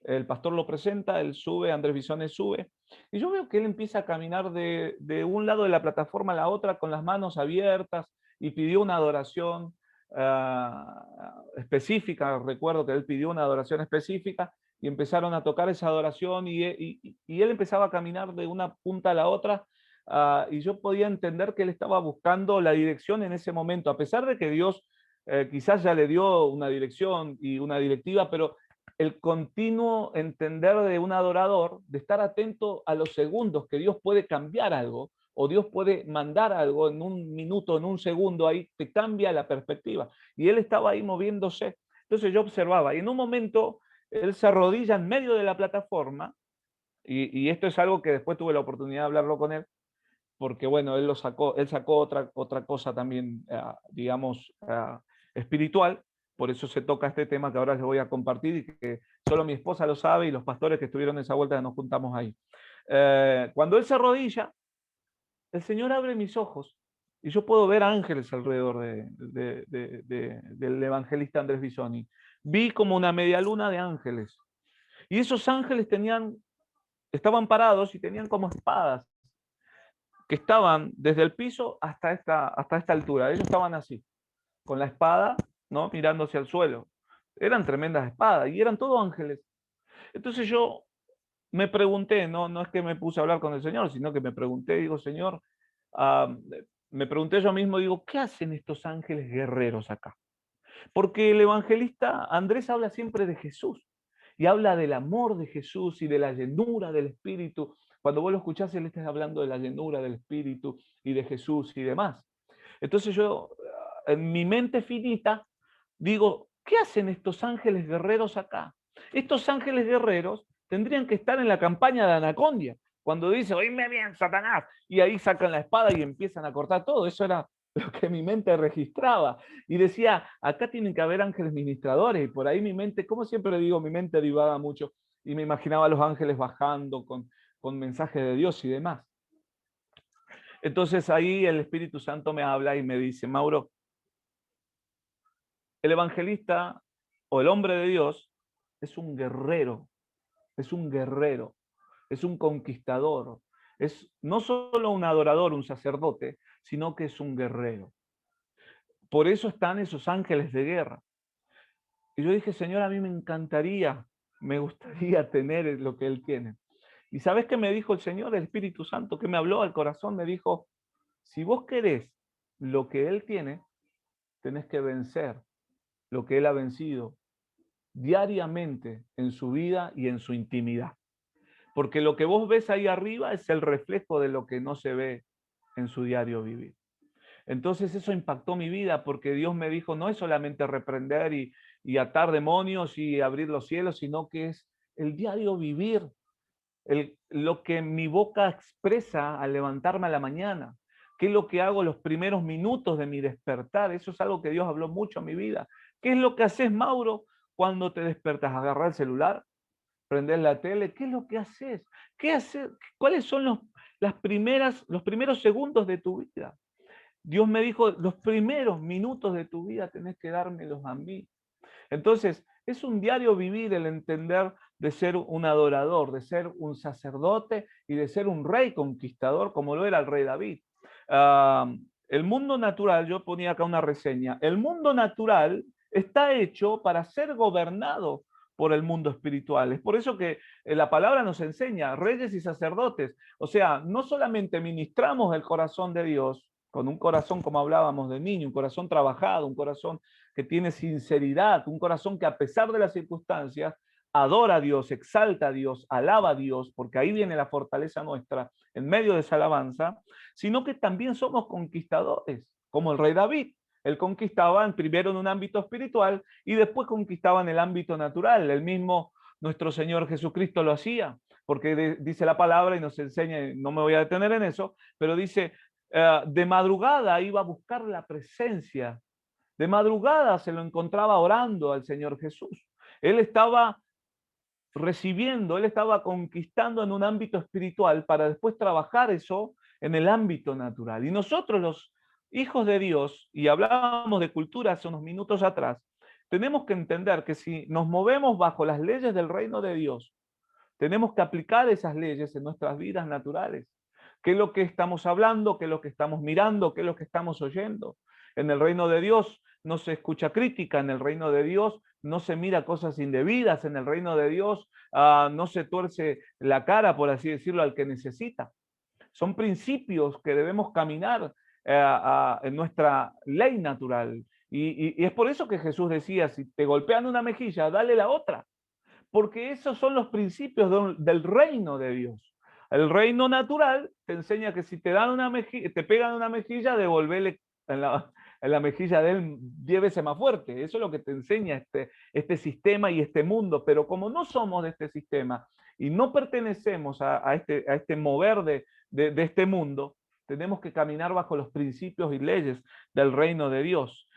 el pastor lo presenta, él sube, Andrés Bisoni sube, y yo veo que él empieza a caminar de un lado de la plataforma a la otra con las manos abiertas, y pidió una adoración específica. Recuerdo que él pidió una adoración específica y empezaron a tocar esa adoración, y él empezaba a caminar de una punta a la otra, y yo podía entender que él estaba buscando la dirección en ese momento, a pesar de que Dios quizás ya le dio una dirección y una directiva, pero el continuo entender de un adorador, de estar atento a los segundos que Dios puede cambiar algo, o Dios puede mandar algo en un minuto, en un segundo, ahí te cambia la perspectiva. Y él estaba ahí moviéndose. Entonces yo observaba, y en un momento él se arrodilla en medio de la plataforma, y esto es algo que después tuve la oportunidad de hablarlo con él, porque bueno, él sacó otra cosa también, digamos, espiritual, por eso se toca este tema que ahora les voy a compartir y que solo mi esposa lo sabe y los pastores que estuvieron en esa vuelta que nos juntamos ahí. Cuando él se arrodilla, el Señor abre mis ojos y yo puedo ver ángeles alrededor del evangelista Andrés Bisoni. Vi como una media luna de ángeles. Y esos ángeles estaban parados y tenían como espadas que estaban desde el piso hasta esta altura. Ellos estaban así, con la espada, ¿no?, mirándose al suelo. Eran tremendas espadas y eran todos ángeles. Entonces yo me pregunté, no es que me puse a hablar con el Señor, sino que me pregunté, digo, Señor, me pregunté yo mismo, digo, ¿qué hacen estos ángeles guerreros acá? Porque el evangelista Andrés habla siempre de Jesús y habla del amor de Jesús y de la llenura del Espíritu. Cuando vos lo escuchás, él está hablando de la llenura del Espíritu y de Jesús y demás. Entonces yo, en mi mente finita, digo, ¿qué hacen estos ángeles guerreros acá? Estos ángeles guerreros tendrían que estar en la campaña de Anacondia, cuando dice, oíme bien, Satanás, y ahí sacan la espada y empiezan a cortar todo. Eso era lo que mi mente registraba. Y decía, acá tienen que haber ángeles ministradores, y por ahí mi mente, como siempre digo, mi mente divaga mucho, y me imaginaba a los ángeles bajando con mensajes de Dios y demás. Entonces ahí el Espíritu Santo me habla y me dice, Mauro, el evangelista o el hombre de Dios es un guerrero, es un guerrero, es un conquistador, es no solo un adorador, un sacerdote, sino que es un guerrero. Por eso están esos ángeles de guerra. Y yo dije, Señor, a mí me encantaría, me gustaría tener lo que Él tiene. ¿Y sabes qué me dijo el Señor, el Espíritu Santo, que me habló al corazón? Me dijo, si vos querés lo que Él tiene, tenés que vencer lo que Él ha vencido diariamente en su vida y en su intimidad. Porque lo que vos ves ahí arriba es el reflejo de lo que no se ve en su diario vivir. Entonces eso impactó mi vida porque Dios me dijo, no es solamente reprender y atar demonios y abrir los cielos, sino que es el diario vivir, lo que mi boca expresa al levantarme a la mañana, qué es lo que hago los primeros minutos de mi despertar. Eso es algo que Dios habló mucho en mi vida. ¿Qué es lo que haces, Mauro, cuando te despertas? ¿Agarrar el celular? ¿Prender la tele? ¿Qué es lo que haces? ¿Qué haces? ¿Cuáles son los primeros segundos de tu vida? Dios me dijo, los primeros minutos de tu vida tenés que dármelos a mí. Entonces, es un diario vivir el entender de ser un adorador, de ser un sacerdote y de ser un rey conquistador, como lo era el rey David. El mundo natural, yo ponía acá una reseña, el mundo natural está hecho para ser gobernado por el mundo espiritual. Es por eso que la palabra nos enseña, reyes y sacerdotes. O sea, no solamente ministramos el corazón de Dios, con un corazón, como hablábamos de niño, un corazón trabajado, un corazón que tiene sinceridad, un corazón que a pesar de las circunstancias adora a Dios, exalta a Dios, alaba a Dios, porque ahí viene la fortaleza nuestra en medio de esa alabanza, sino que también somos conquistadores, como el rey David. Él conquistaba primero en un ámbito espiritual y después conquistaba en el ámbito natural. El mismo nuestro Señor Jesucristo lo hacía, porque dice la palabra y nos enseña, no me voy a detener en eso, pero dice, de madrugada iba a buscar la presencia. De madrugada se lo encontraba orando al Señor Jesús. Él estaba recibiendo, él estaba conquistando en un ámbito espiritual para después trabajar eso en el ámbito natural. Y nosotros los hijos de Dios, y hablábamos de cultura hace unos minutos atrás, tenemos que entender que si nos movemos bajo las leyes del reino de Dios, tenemos que aplicar esas leyes en nuestras vidas naturales. ¿Qué es lo que estamos hablando? ¿Qué es lo que estamos mirando? ¿Qué es lo que estamos oyendo? En el reino de Dios no se escucha crítica, en el reino de Dios no se mira cosas indebidas, en el reino de Dios no se tuerce la cara, por así decirlo, al que necesita. Son principios que debemos caminar en nuestra ley natural. Y es por eso que Jesús decía, si te golpean una mejilla, dale la otra. Porque esos son los principios del reino de Dios. El reino natural te enseña que si te dan una mejilla, te pegan una mejilla, devolverle en la mejilla de él 10 veces más fuerte. Eso es lo que te enseña este sistema y este mundo. Pero como no somos de este sistema y no pertenecemos a este mover de este mundo, tenemos que caminar bajo los principios y leyes del reino de Dios.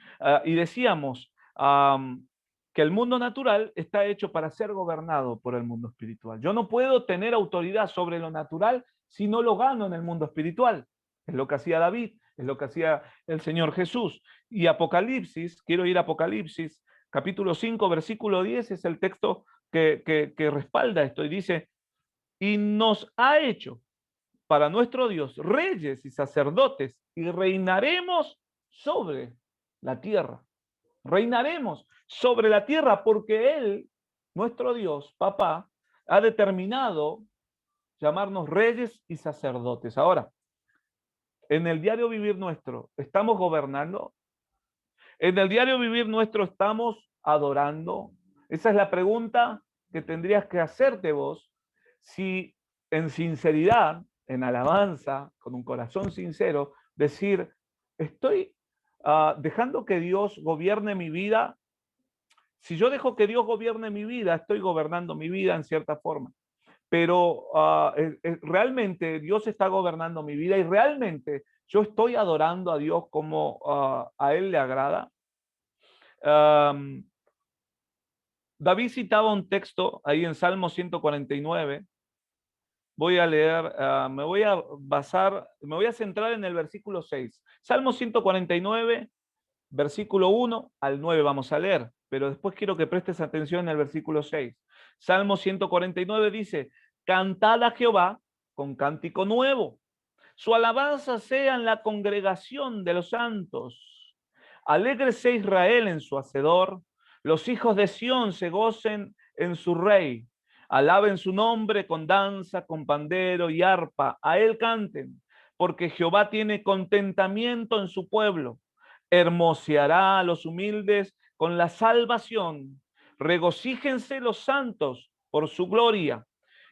Y decíamos que el mundo natural está hecho para ser gobernado por el mundo espiritual. Yo no puedo tener autoridad sobre lo natural si no lo gano en el mundo espiritual. Es lo que hacía David, es lo que hacía el Señor Jesús. Y Apocalipsis, quiero ir a Apocalipsis, capítulo 5, versículo 10, es el texto que respalda esto. Y dice, y nos ha hecho para nuestro Dios reyes y sacerdotes, y reinaremos sobre la tierra. Reinaremos sobre la tierra porque Él, nuestro Dios, Papá, ha determinado llamarnos reyes y sacerdotes. Ahora, en el diario vivir nuestro, ¿estamos gobernando? En el diario vivir nuestro, ¿estamos adorando? Esa es la pregunta que tendrías que hacerte vos si en sinceridad, en alabanza, con un corazón sincero, decir, estoy dejando que Dios gobierne mi vida. Si yo dejo que Dios gobierne mi vida, estoy gobernando mi vida en cierta forma. Pero realmente Dios está gobernando mi vida y realmente yo estoy adorando a Dios como a Él le agrada. David citaba un texto ahí en Salmo 149. Voy a leer, me voy a centrar en el versículo 6. Salmo 149, versículo 1 al 9 vamos a leer, pero después quiero que prestes atención en el versículo 6. Salmo 149 dice, cantad a Jehová con cántico nuevo. Su alabanza sea en la congregación de los santos. Alégrese Israel en su hacedor. Los hijos de Sión se gocen en su rey. Alaben su nombre con danza, con pandero y arpa. A él canten, porque Jehová tiene contentamiento en su pueblo. Hermoseará a los humildes con la salvación. Regocíjense los santos por su gloria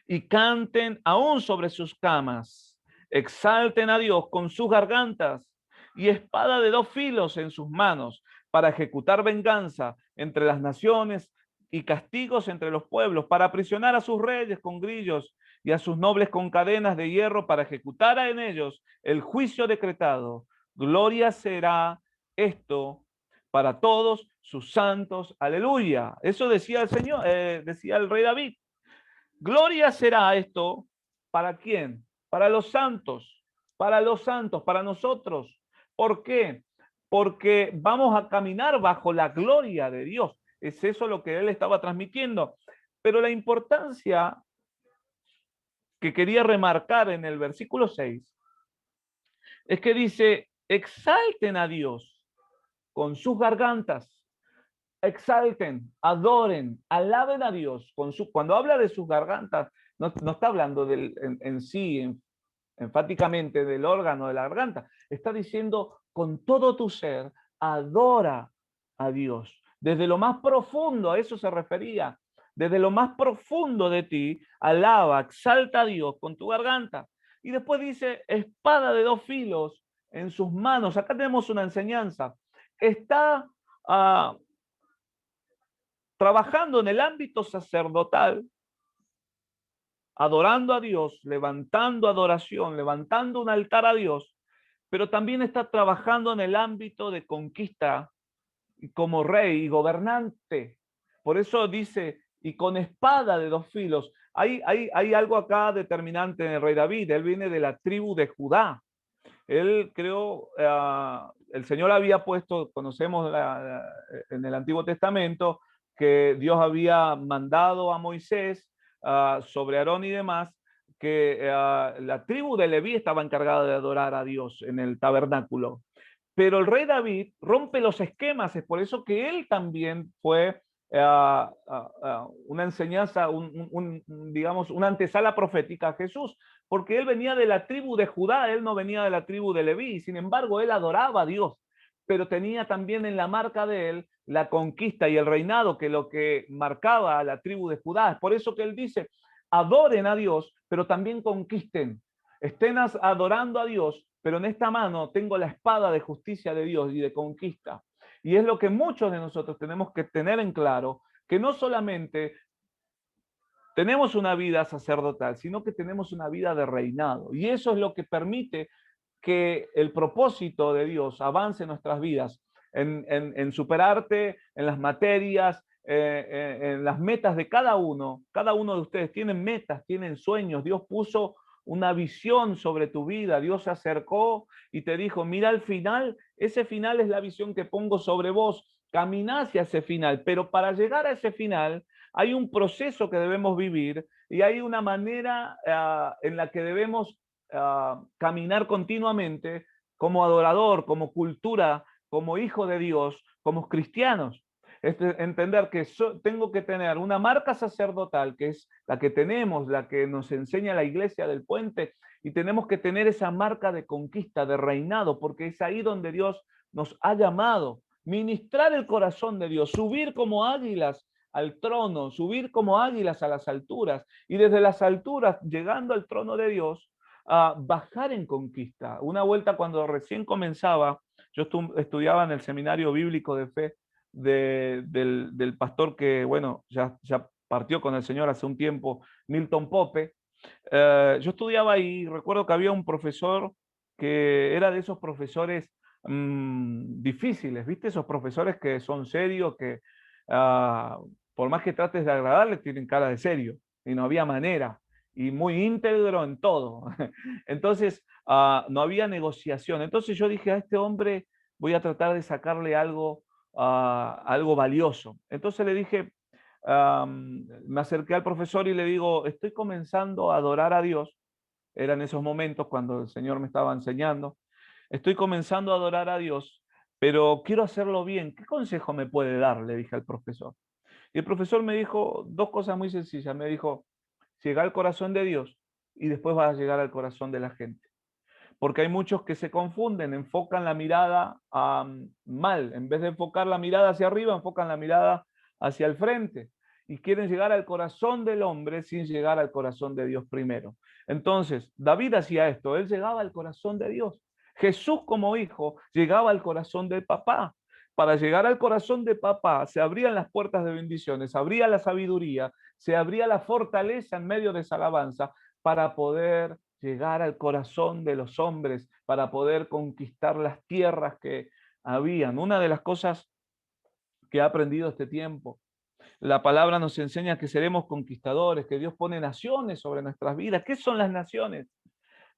y canten aún sobre sus camas. Exalten a Dios con sus gargantas y espada de 2 filos en sus manos para ejecutar venganza entre las naciones y castigos entre los pueblos, para aprisionar a sus reyes con grillos y a sus nobles con cadenas de hierro, para ejecutar en ellos el juicio decretado. Gloria será esto para todos sus santos. Aleluya. Eso decía el Señor, decía el rey David. Gloria será esto ¿para quién? Para los santos, para nosotros. ¿Por qué? Porque vamos a caminar bajo la gloria de Dios. Es eso lo que él estaba transmitiendo. Pero la importancia que quería remarcar en el versículo 6 es que dice, exalten a Dios con sus gargantas. Exalten, adoren, alaben a Dios. Cuando habla de sus gargantas, no está hablando en sí, enfáticamente del órgano de la garganta. Está diciendo con todo tu ser, adora a Dios. Desde lo más profundo, a eso se refería. Desde lo más profundo de ti, alaba, exalta a Dios con tu garganta. Y después dice, espada de 2 filos en sus manos. Acá tenemos una enseñanza. Está trabajando en el ámbito sacerdotal, adorando a Dios, levantando adoración, levantando un altar a Dios, pero también está trabajando en el ámbito de conquista como rey y gobernante. Por eso dice, y con espada de 2 filos. Hay algo acá determinante en el rey David. Él viene de la tribu de Judá. Él creó, el Señor había puesto, conocemos en el Antiguo Testamento, que Dios había mandado a Moisés sobre Aarón y demás, que la tribu de Leví estaba encargada de adorar a Dios en el tabernáculo. Pero el rey David rompe los esquemas, es por eso que él también fue una enseñanza, digamos, una antesala profética a Jesús, porque él venía de la tribu de Judá, él no venía de la tribu de Leví, sin embargo, él adoraba a Dios. pero tenía también en la marca de él la conquista y el reinado, que lo que marcaba a la tribu de Judá. Es por eso que él dice, adoren a Dios, pero también conquisten. Estén adorando a Dios, pero en esta mano tengo la espada de justicia de Dios y de conquista. Y es lo que muchos de nosotros tenemos que tener en claro, que no solamente tenemos una vida sacerdotal, sino que tenemos una vida de reinado. Y eso es lo que permite que el propósito de Dios avance en nuestras vidas, en superarte, en las materias, en las metas de cada uno. Cada uno de ustedes tienen metas, tienen sueños. Dios puso una visión sobre tu vida. Dios se acercó y te dijo, mira el final, ese final es la visión que pongo sobre vos. Camina hacia ese final, pero para llegar a ese final hay un proceso que debemos vivir y hay una manera en la que debemos caminar continuamente como adorador, como cultura, como hijo de Dios, como cristianos. Entender que tengo que tener una marca sacerdotal, que es la que tenemos, la que nos enseña la iglesia del Puente, y tenemos que tener esa marca de conquista, de reinado, porque es ahí donde Dios nos ha llamado. Ministrar el corazón de Dios, subir como águilas al trono, subir como águilas a las alturas, y desde las alturas, llegando al trono de Dios, a bajar en conquista. Una vuelta cuando recién comenzaba, yo estudiaba en el seminario bíblico de fe del pastor que, bueno, ya partió con el Señor hace un tiempo, Milton Pope. Yo estudiaba ahí y recuerdo que había un profesor que era de esos profesores difíciles, ¿viste? Esos profesores que son serios, que por más que trates de agradarle, tienen cara de serio y no había manera. Y muy íntegro en todo. Entonces, no había negociación. Entonces yo dije, a este hombre voy a tratar de sacarle algo, algo valioso. Entonces le dije, me acerqué al profesor y le digo, estoy comenzando a adorar a Dios. Eran esos momentos cuando el Señor me estaba enseñando. Estoy comenzando a adorar a Dios, pero quiero hacerlo bien. ¿Qué consejo me puede dar? Le dije al profesor. Y el profesor me dijo dos cosas muy sencillas. Me dijo, llega al corazón de Dios y después vas a llegar al corazón de la gente. Porque hay muchos que se confunden, enfocan la mirada mal. En vez de enfocar la mirada hacia arriba, enfocan la mirada hacia el frente. Y quieren llegar al corazón del hombre sin llegar al corazón de Dios primero. Entonces, David hacía esto. Él llegaba al corazón de Dios. Jesús como hijo llegaba al corazón del papá. Para llegar al corazón de papá se abrían las puertas de bendiciones, se abría la sabiduría, se abría la fortaleza en medio de esa alabanza para poder llegar al corazón de los hombres, para poder conquistar las tierras que habían. Una de las cosas que he aprendido este tiempo, la palabra nos enseña que seremos conquistadores, que Dios pone naciones sobre nuestras vidas. ¿Qué son las naciones?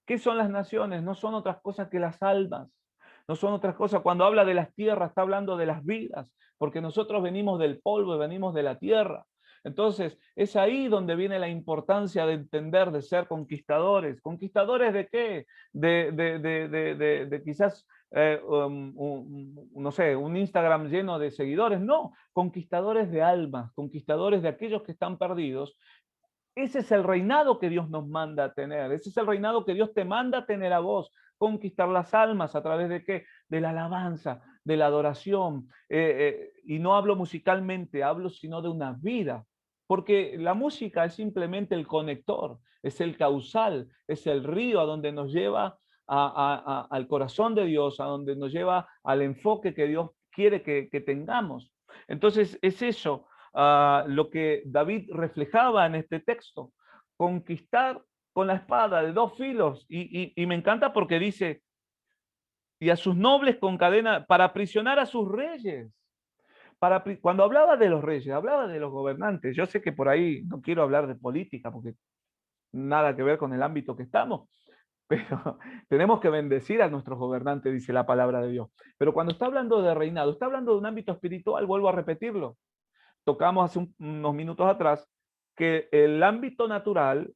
¿Qué son las naciones? No son otras cosas que las almas. No son otras cosas. Cuando habla de las tierras, está hablando de las vidas, porque nosotros venimos del polvo y venimos de la tierra. Entonces, es ahí donde viene la importancia de entender, de ser conquistadores. ¿Conquistadores de qué? De quizás, no sé, un Instagram lleno de seguidores. No, conquistadores de almas, conquistadores de aquellos que están perdidos. Ese es el reinado que Dios nos manda a tener. Ese es el reinado que Dios te manda a tener a vos. Conquistar las almas a través de qué? De la alabanza, de la adoración. Y no hablo musicalmente, hablo sino de una vida. Porque la música es simplemente el conector, es el causal, es el río a donde nos lleva al corazón de Dios, a donde nos lleva al enfoque que Dios quiere que tengamos. Entonces es eso. Lo que David reflejaba en este texto, conquistar con la espada de dos filos, y me encanta porque dice, y a sus nobles con cadena, para aprisionar a sus reyes. Cuando hablaba de los reyes, hablaba de los gobernantes. Yo sé que por ahí no quiero hablar de política, porque nada que ver con el ámbito que estamos, pero tenemos que bendecir a nuestros gobernantes, dice la palabra de Dios. Pero cuando está hablando de reinado, está hablando de un ámbito espiritual, vuelvo a repetirlo. Tocamos hace unos minutos atrás, que el ámbito natural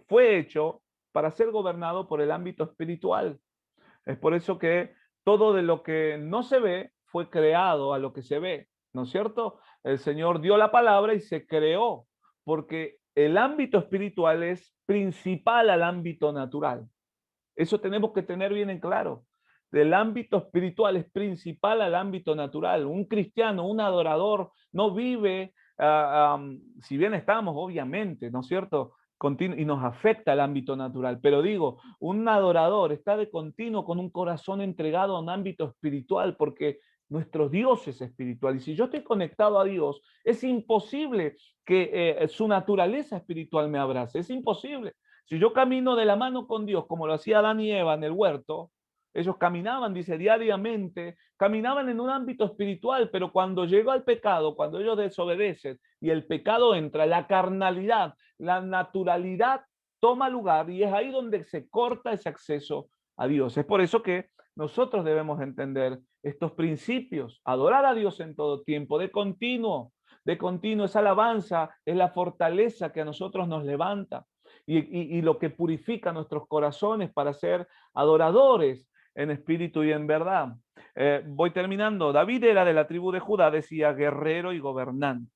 fue hecho para ser gobernado por el ámbito espiritual. Es por eso que todo de lo que no se ve fue creado a lo que se ve, ¿no es cierto? El Señor dio la palabra y se creó, porque el ámbito espiritual es principal al ámbito natural. Eso tenemos que tener bien en claro. del ámbito espiritual es principal al ámbito natural. Un cristiano, un adorador, no vive, si bien estamos, obviamente, ¿no es cierto?, y nos afecta el ámbito natural, pero digo, un adorador está de continuo con un corazón entregado a un ámbito espiritual, porque nuestro Dios es espiritual, y si yo estoy conectado a Dios, es imposible que su naturaleza espiritual me abrace, es imposible. Si yo camino de la mano con Dios, como lo hacía Adán y Eva en el huerto, ellos caminaban, dice, diariamente, caminaban en un ámbito espiritual, pero cuando llegó el pecado, cuando ellos desobedecen y el pecado entra, la carnalidad, la naturalidad toma lugar, y es ahí donde se corta ese acceso a Dios. Es por eso que nosotros debemos entender estos principios, adorar a Dios en todo tiempo, de continuo, esa alabanza es la fortaleza que a nosotros nos levanta y lo que purifica nuestros corazones para ser adoradores en espíritu y en verdad. Voy terminando. David era de la tribu de Judá, decía guerrero y gobernante.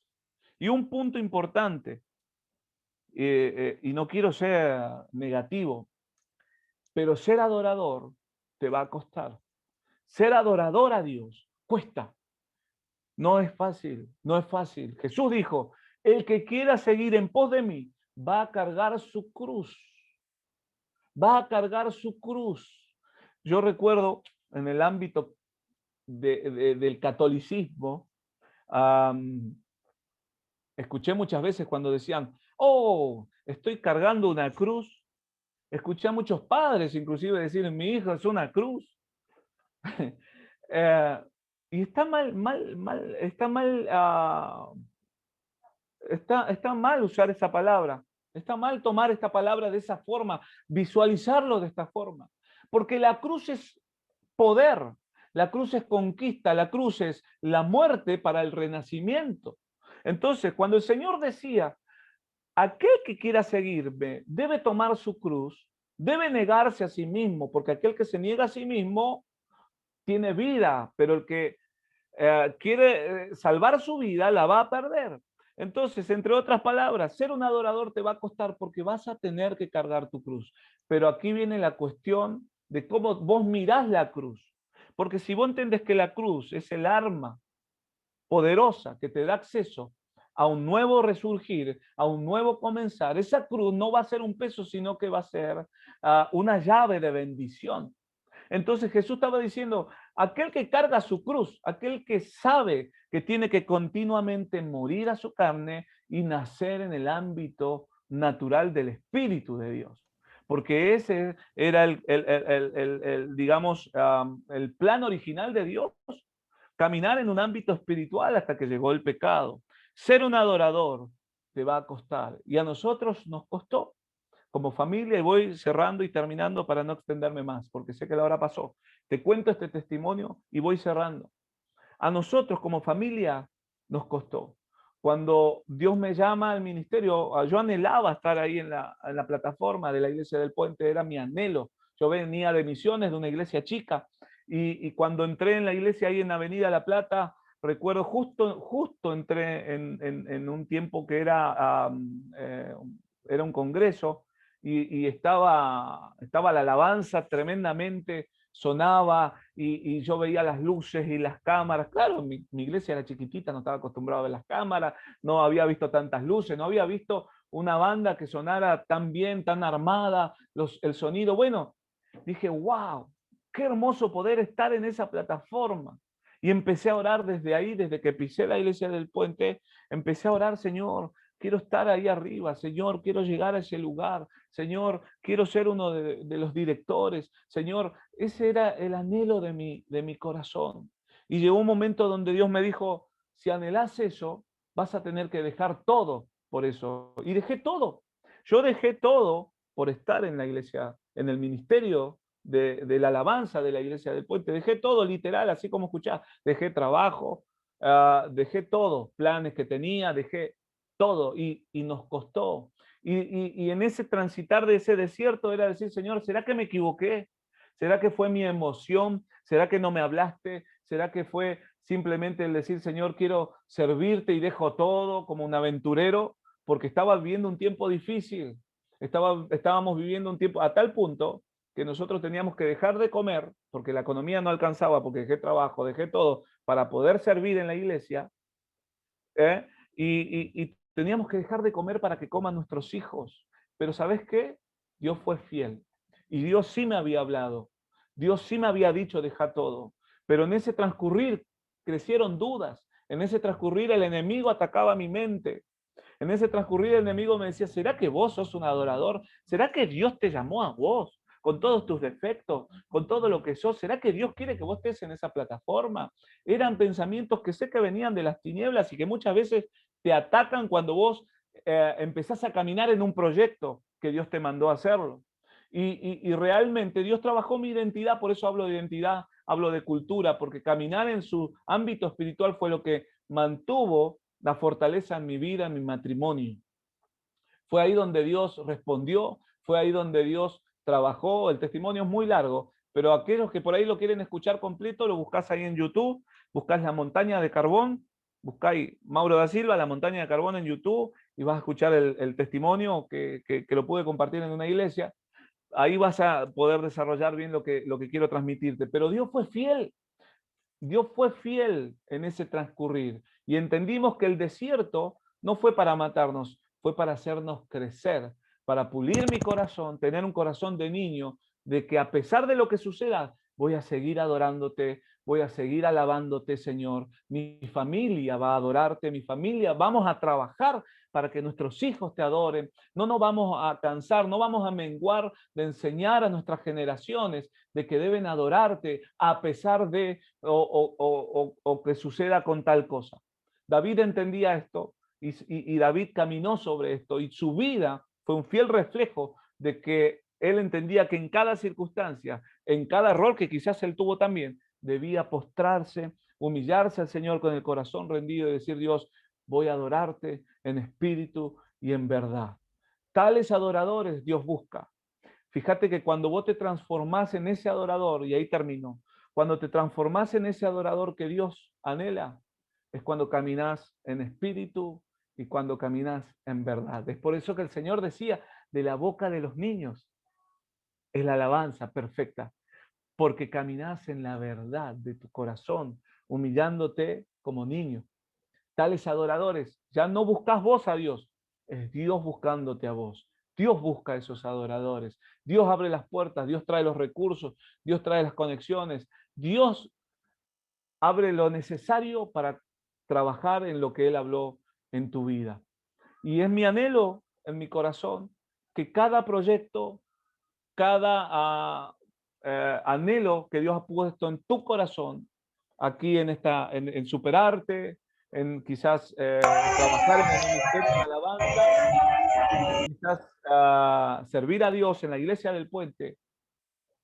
Y un punto importante, y no quiero ser negativo, pero ser adorador te va a costar. Ser adorador a Dios cuesta. No es fácil, no es fácil. Jesús dijo, el que quiera seguir en pos de mí va a cargar su cruz. Va a cargar su cruz. Yo recuerdo en el ámbito del catolicismo, escuché muchas veces cuando decían, oh, estoy cargando una cruz. Escuché a muchos padres inclusive decir, mi hijo es una cruz. Y está está mal usar esa palabra. Está mal tomar esta palabra de esa forma, visualizarlo de esta forma. Porque la cruz es poder, la cruz es conquista, la cruz es la muerte para el renacimiento. Entonces, cuando el Señor decía, aquel que quiera seguirme debe tomar su cruz, debe negarse a sí mismo, porque aquel que se niega a sí mismo tiene vida, pero el que quiere salvar su vida la va a perder. Entonces, entre otras palabras, ser un adorador te va a costar porque vas a tener que cargar tu cruz. Pero aquí viene la cuestión de cómo vos mirás la cruz. Porque si vos entendés que la cruz es el arma poderosa que te da acceso a un nuevo resurgir, a un nuevo comenzar, esa cruz no va a ser un peso, sino que va a ser una llave de bendición. Entonces Jesús estaba diciendo, aquel que carga su cruz, aquel que sabe que tiene que continuamente morir a su carne y nacer en el ámbito natural del Espíritu de Dios. Porque ese era digamos, el plan original de Dios, caminar en un ámbito espiritual hasta que llegó el pecado. Ser un adorador te va a costar, y a nosotros nos costó como familia, y voy cerrando y terminando para no extenderme más, porque sé que la hora pasó. Te cuento este testimonio y voy cerrando. A nosotros como familia nos costó. Cuando Dios me llama al ministerio, yo anhelaba estar ahí en la plataforma de la Iglesia del Puente, era mi anhelo. Yo venía de misiones, de una iglesia chica, y cuando entré en la iglesia ahí en Avenida La Plata, recuerdo justo entré en un tiempo que era un congreso, y estaba la alabanza tremendamente, sonaba, y yo veía las luces y las cámaras. Claro, mi iglesia era chiquitita, no estaba acostumbrado a ver las cámaras, no había visto tantas luces, no había visto una banda que sonara tan bien, tan armada, el sonido. Bueno, dije, wow, qué hermoso poder estar en esa plataforma. Y empecé a orar desde ahí, desde que pisé la iglesia del Puente, empecé a orar, Señor, quiero estar ahí arriba, Señor, quiero llegar a ese lugar, Señor, quiero ser uno de los directores, Señor. Ese era el anhelo de mi corazón. Y llegó un momento donde Dios me dijo, si anhelás eso, vas a tener que dejar todo por eso. Y dejé todo. Yo dejé todo por estar en la iglesia, en el ministerio de la alabanza de la iglesia del Puente. Dejé todo, literal, así como escuchás. Dejé trabajo, dejé todo, planes que tenía, dejé todo, y nos costó. Y en ese transitar de ese desierto era decir, Señor, ¿será que me equivoqué? ¿Será que fue mi emoción? ¿Será que no me hablaste? ¿Será que fue simplemente el decir, Señor, quiero servirte y dejo todo como un aventurero? Porque estaba viviendo un tiempo difícil. Estábamos viviendo un tiempo a tal punto que nosotros teníamos que dejar de comer, porque la economía no alcanzaba, porque dejé trabajo, dejé todo, para poder servir en la iglesia, ¿eh? Y teníamos que dejar de comer para que coman nuestros hijos. Pero ¿sabes qué? Dios fue fiel. Y Dios sí me había hablado. Dios sí me había dicho, deja todo. Pero en ese transcurrir crecieron dudas. En ese transcurrir el enemigo atacaba mi mente. En ese transcurrir el enemigo me decía, ¿será que vos sos un adorador? ¿Será que Dios te llamó a vos? Con todos tus defectos, con todo lo que sos, ¿será que Dios quiere que vos estés en esa plataforma? Eran pensamientos que sé que venían de las tinieblas y que muchas veces te atacan cuando vos empezás a caminar en un proyecto que Dios te mandó a hacerlo. Y realmente Dios trabajó mi identidad, por eso hablo de identidad, hablo de cultura, porque caminar en su ámbito espiritual fue lo que mantuvo la fortaleza en mi vida, en mi matrimonio. Fue ahí donde Dios respondió, fue ahí donde Dios trabajó. El testimonio es muy largo, pero aquellos que por ahí lo quieren escuchar completo, lo buscás ahí en YouTube, buscás La Montaña de Carbón, buscáis Mauro da Silva, La Montaña de Carbón en YouTube, y vas a escuchar el testimonio que lo pude compartir en una iglesia. Ahí vas a poder desarrollar bien lo que quiero transmitirte. Pero Dios fue fiel. Dios fue fiel en ese transcurrir. Y entendimos que el desierto no fue para matarnos, fue para hacernos crecer, para pulir mi corazón, tener un corazón de niño, de que a pesar de lo que suceda, voy a seguir adorándote, voy a seguir alabándote, Señor. Mi familia va a adorarte, mi familia, vamos a trabajar para que nuestros hijos te adoren. No nos vamos a cansar, no vamos a menguar de enseñar a nuestras generaciones de que deben adorarte a pesar de o que suceda con tal cosa. David entendía esto y David caminó sobre esto y su vida fue un fiel reflejo de que él entendía que en cada circunstancia, en cada error que quizás él tuvo también, debía postrarse, humillarse al Señor con el corazón rendido y decir, Dios, voy a adorarte en espíritu y en verdad. Tales adoradores Dios busca. Fíjate que cuando vos te transformás en ese adorador, y ahí terminó, cuando te transformás en ese adorador que Dios anhela, es cuando caminas en espíritu y cuando caminas en verdad. Es por eso que el Señor decía, de la boca de los niños es la alabanza perfecta, porque caminas en la verdad de tu corazón, humillándote como niño. Tales adoradores, ya no buscas vos a Dios, es Dios buscándote a vos. Dios busca a esos adoradores. Dios abre las puertas, Dios trae los recursos, Dios trae las conexiones. Dios abre lo necesario para trabajar en lo que Él habló en tu vida. Y es mi anhelo en mi corazón que cada proyecto, cada anhelo que Dios ha puesto en tu corazón, aquí en Superarte, en quizás trabajar en el ministerio de alabanza, quizás servir a Dios en la iglesia del puente,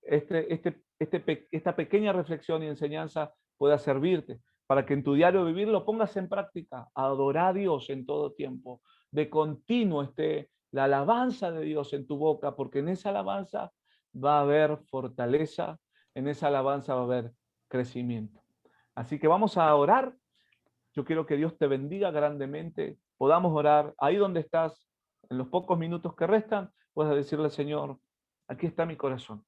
esta pequeña reflexión y enseñanza pueda servirte para que en tu diario vivir lo pongas en práctica. Adorar a Dios en todo tiempo. De continuo esté la alabanza de Dios en tu boca, porque en esa alabanza va a haber fortaleza, en esa alabanza va a haber crecimiento. Así que vamos a orar. Yo quiero que Dios te bendiga grandemente. Podamos orar ahí donde estás, en los pocos minutos que restan, puedes decirle, Señor, aquí está mi corazón,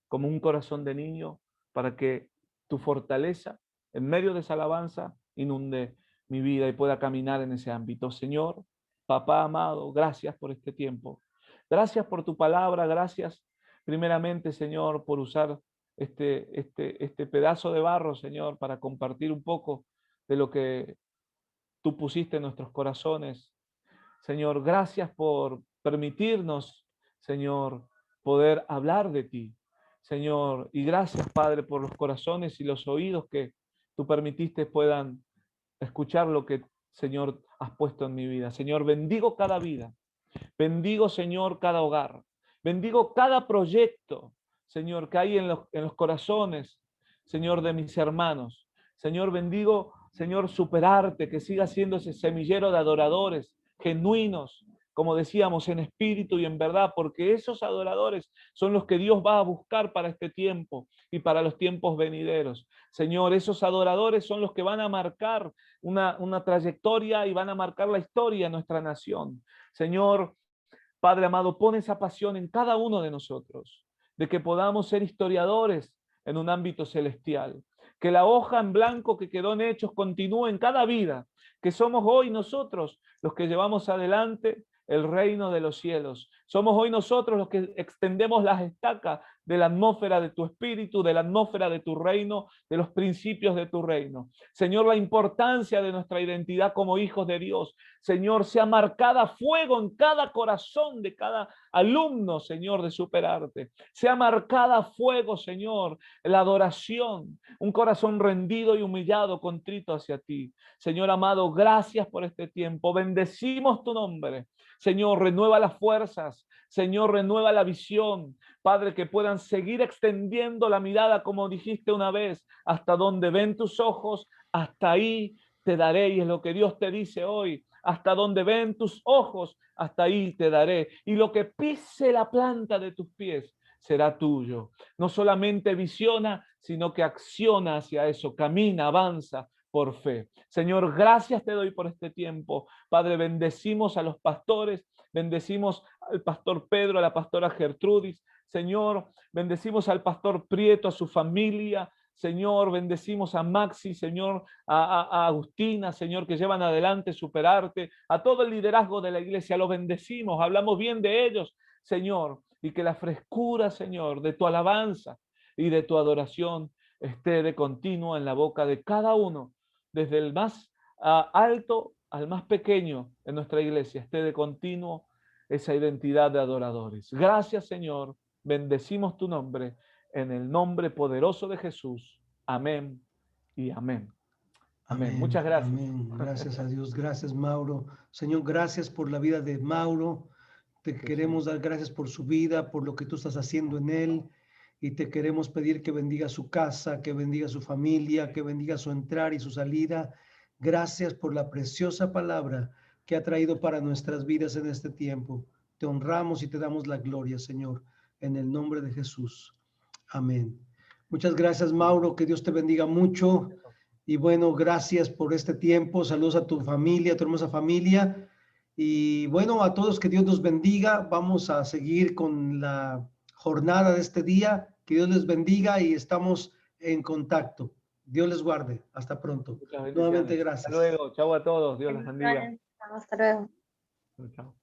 como un corazón de niño, para que tu fortaleza en medio de esa alabanza inunde mi vida y pueda caminar en ese ámbito. Señor, papá amado, gracias por este tiempo. Gracias por tu palabra, gracias primeramente, Señor, por usar este pedazo de barro, Señor, para compartir un poco de lo que tú pusiste en nuestros corazones. Señor, gracias por permitirnos, Señor, poder hablar de ti. Señor, y gracias, Padre, por los corazones y los oídos que tú permitiste puedan escuchar lo que, Señor, has puesto en mi vida. Señor, bendigo cada vida. Bendigo, Señor, cada hogar. Bendigo cada proyecto, Señor, que hay en los corazones, Señor, de mis hermanos. Señor, bendigo, Señor, Superarte, que siga siendo ese semillero de adoradores genuinos, como decíamos, en espíritu y en verdad, porque esos adoradores son los que Dios va a buscar para este tiempo y para los tiempos venideros. Señor, esos adoradores son los que van a marcar una trayectoria y van a marcar la historia de nuestra nación. Señor, Padre amado, pon esa pasión en cada uno de nosotros. de que podamos ser historiadores en un ámbito celestial. Que la hoja en blanco que quedó en Hechos continúe en cada vida, que somos hoy nosotros los que llevamos adelante el reino de los cielos. Somos hoy nosotros los que extendemos las estacas de la atmósfera de tu espíritu, de la atmósfera de tu reino, de los principios de tu reino. Señor, la importancia de nuestra identidad como hijos de Dios, Señor, sea marcada a fuego en cada corazón de cada alumno, Señor, de Superarte. Sea marcada a fuego, Señor, la adoración, un corazón rendido y humillado, contrito hacia ti. Señor amado, gracias por este tiempo. Bendecimos tu nombre. Señor, renueva las fuerzas. Señor, renueva la visión. Padre, que puedan seguir extendiendo la mirada, como dijiste una vez, hasta donde ven tus ojos, hasta ahí te daré. Y es lo que Dios te dice hoy. Hasta donde ven tus ojos, hasta ahí te daré. Y lo que pise la planta de tus pies será tuyo. No solamente visiona, sino que acciona hacia eso. Camina, avanza por fe. Señor, gracias te doy por este tiempo. Padre, bendecimos a los pastores, bendecimos al pastor Pedro, a la pastora Gertrudis. Señor, bendecimos al pastor Prieto, a su familia. Señor, bendecimos a Maxi, Señor, a Agustina, Señor, que llevan adelante Superarte, a todo el liderazgo de la iglesia. Los bendecimos, hablamos bien de ellos, Señor, y que la frescura, Señor, de tu alabanza y de tu adoración esté de continuo en la boca de cada uno, desde el más alto al más pequeño en nuestra iglesia, esté de continuo esa identidad de adoradores. Gracias, Señor. Bendecimos tu nombre en el nombre poderoso de Jesús. Amén y amén. Amén. Amén. Muchas gracias. Amén. Gracias a Dios. Gracias, Mauro. Señor, gracias por la vida de Mauro. Te queremos dar gracias por su vida, por lo que tú estás haciendo en él. Y te queremos pedir que bendiga su casa, que bendiga su familia, que bendiga su entrar y su salida. Gracias por la preciosa palabra que ha traído para nuestras vidas en este tiempo. Te honramos y te damos la gloria, Señor, en el nombre de Jesús. Amén. Muchas gracias, Mauro. Que Dios te bendiga mucho. Y bueno, gracias por este tiempo. Saludos a tu familia, a tu hermosa familia. Y bueno, a todos, que Dios los bendiga. Vamos a seguir con la jornada de este día. Que Dios les bendiga y estamos en contacto. Dios les guarde. Hasta pronto. Nuevamente, gracias. Hasta luego. Chau a todos. Dios los bendiga. Hasta luego. Chau.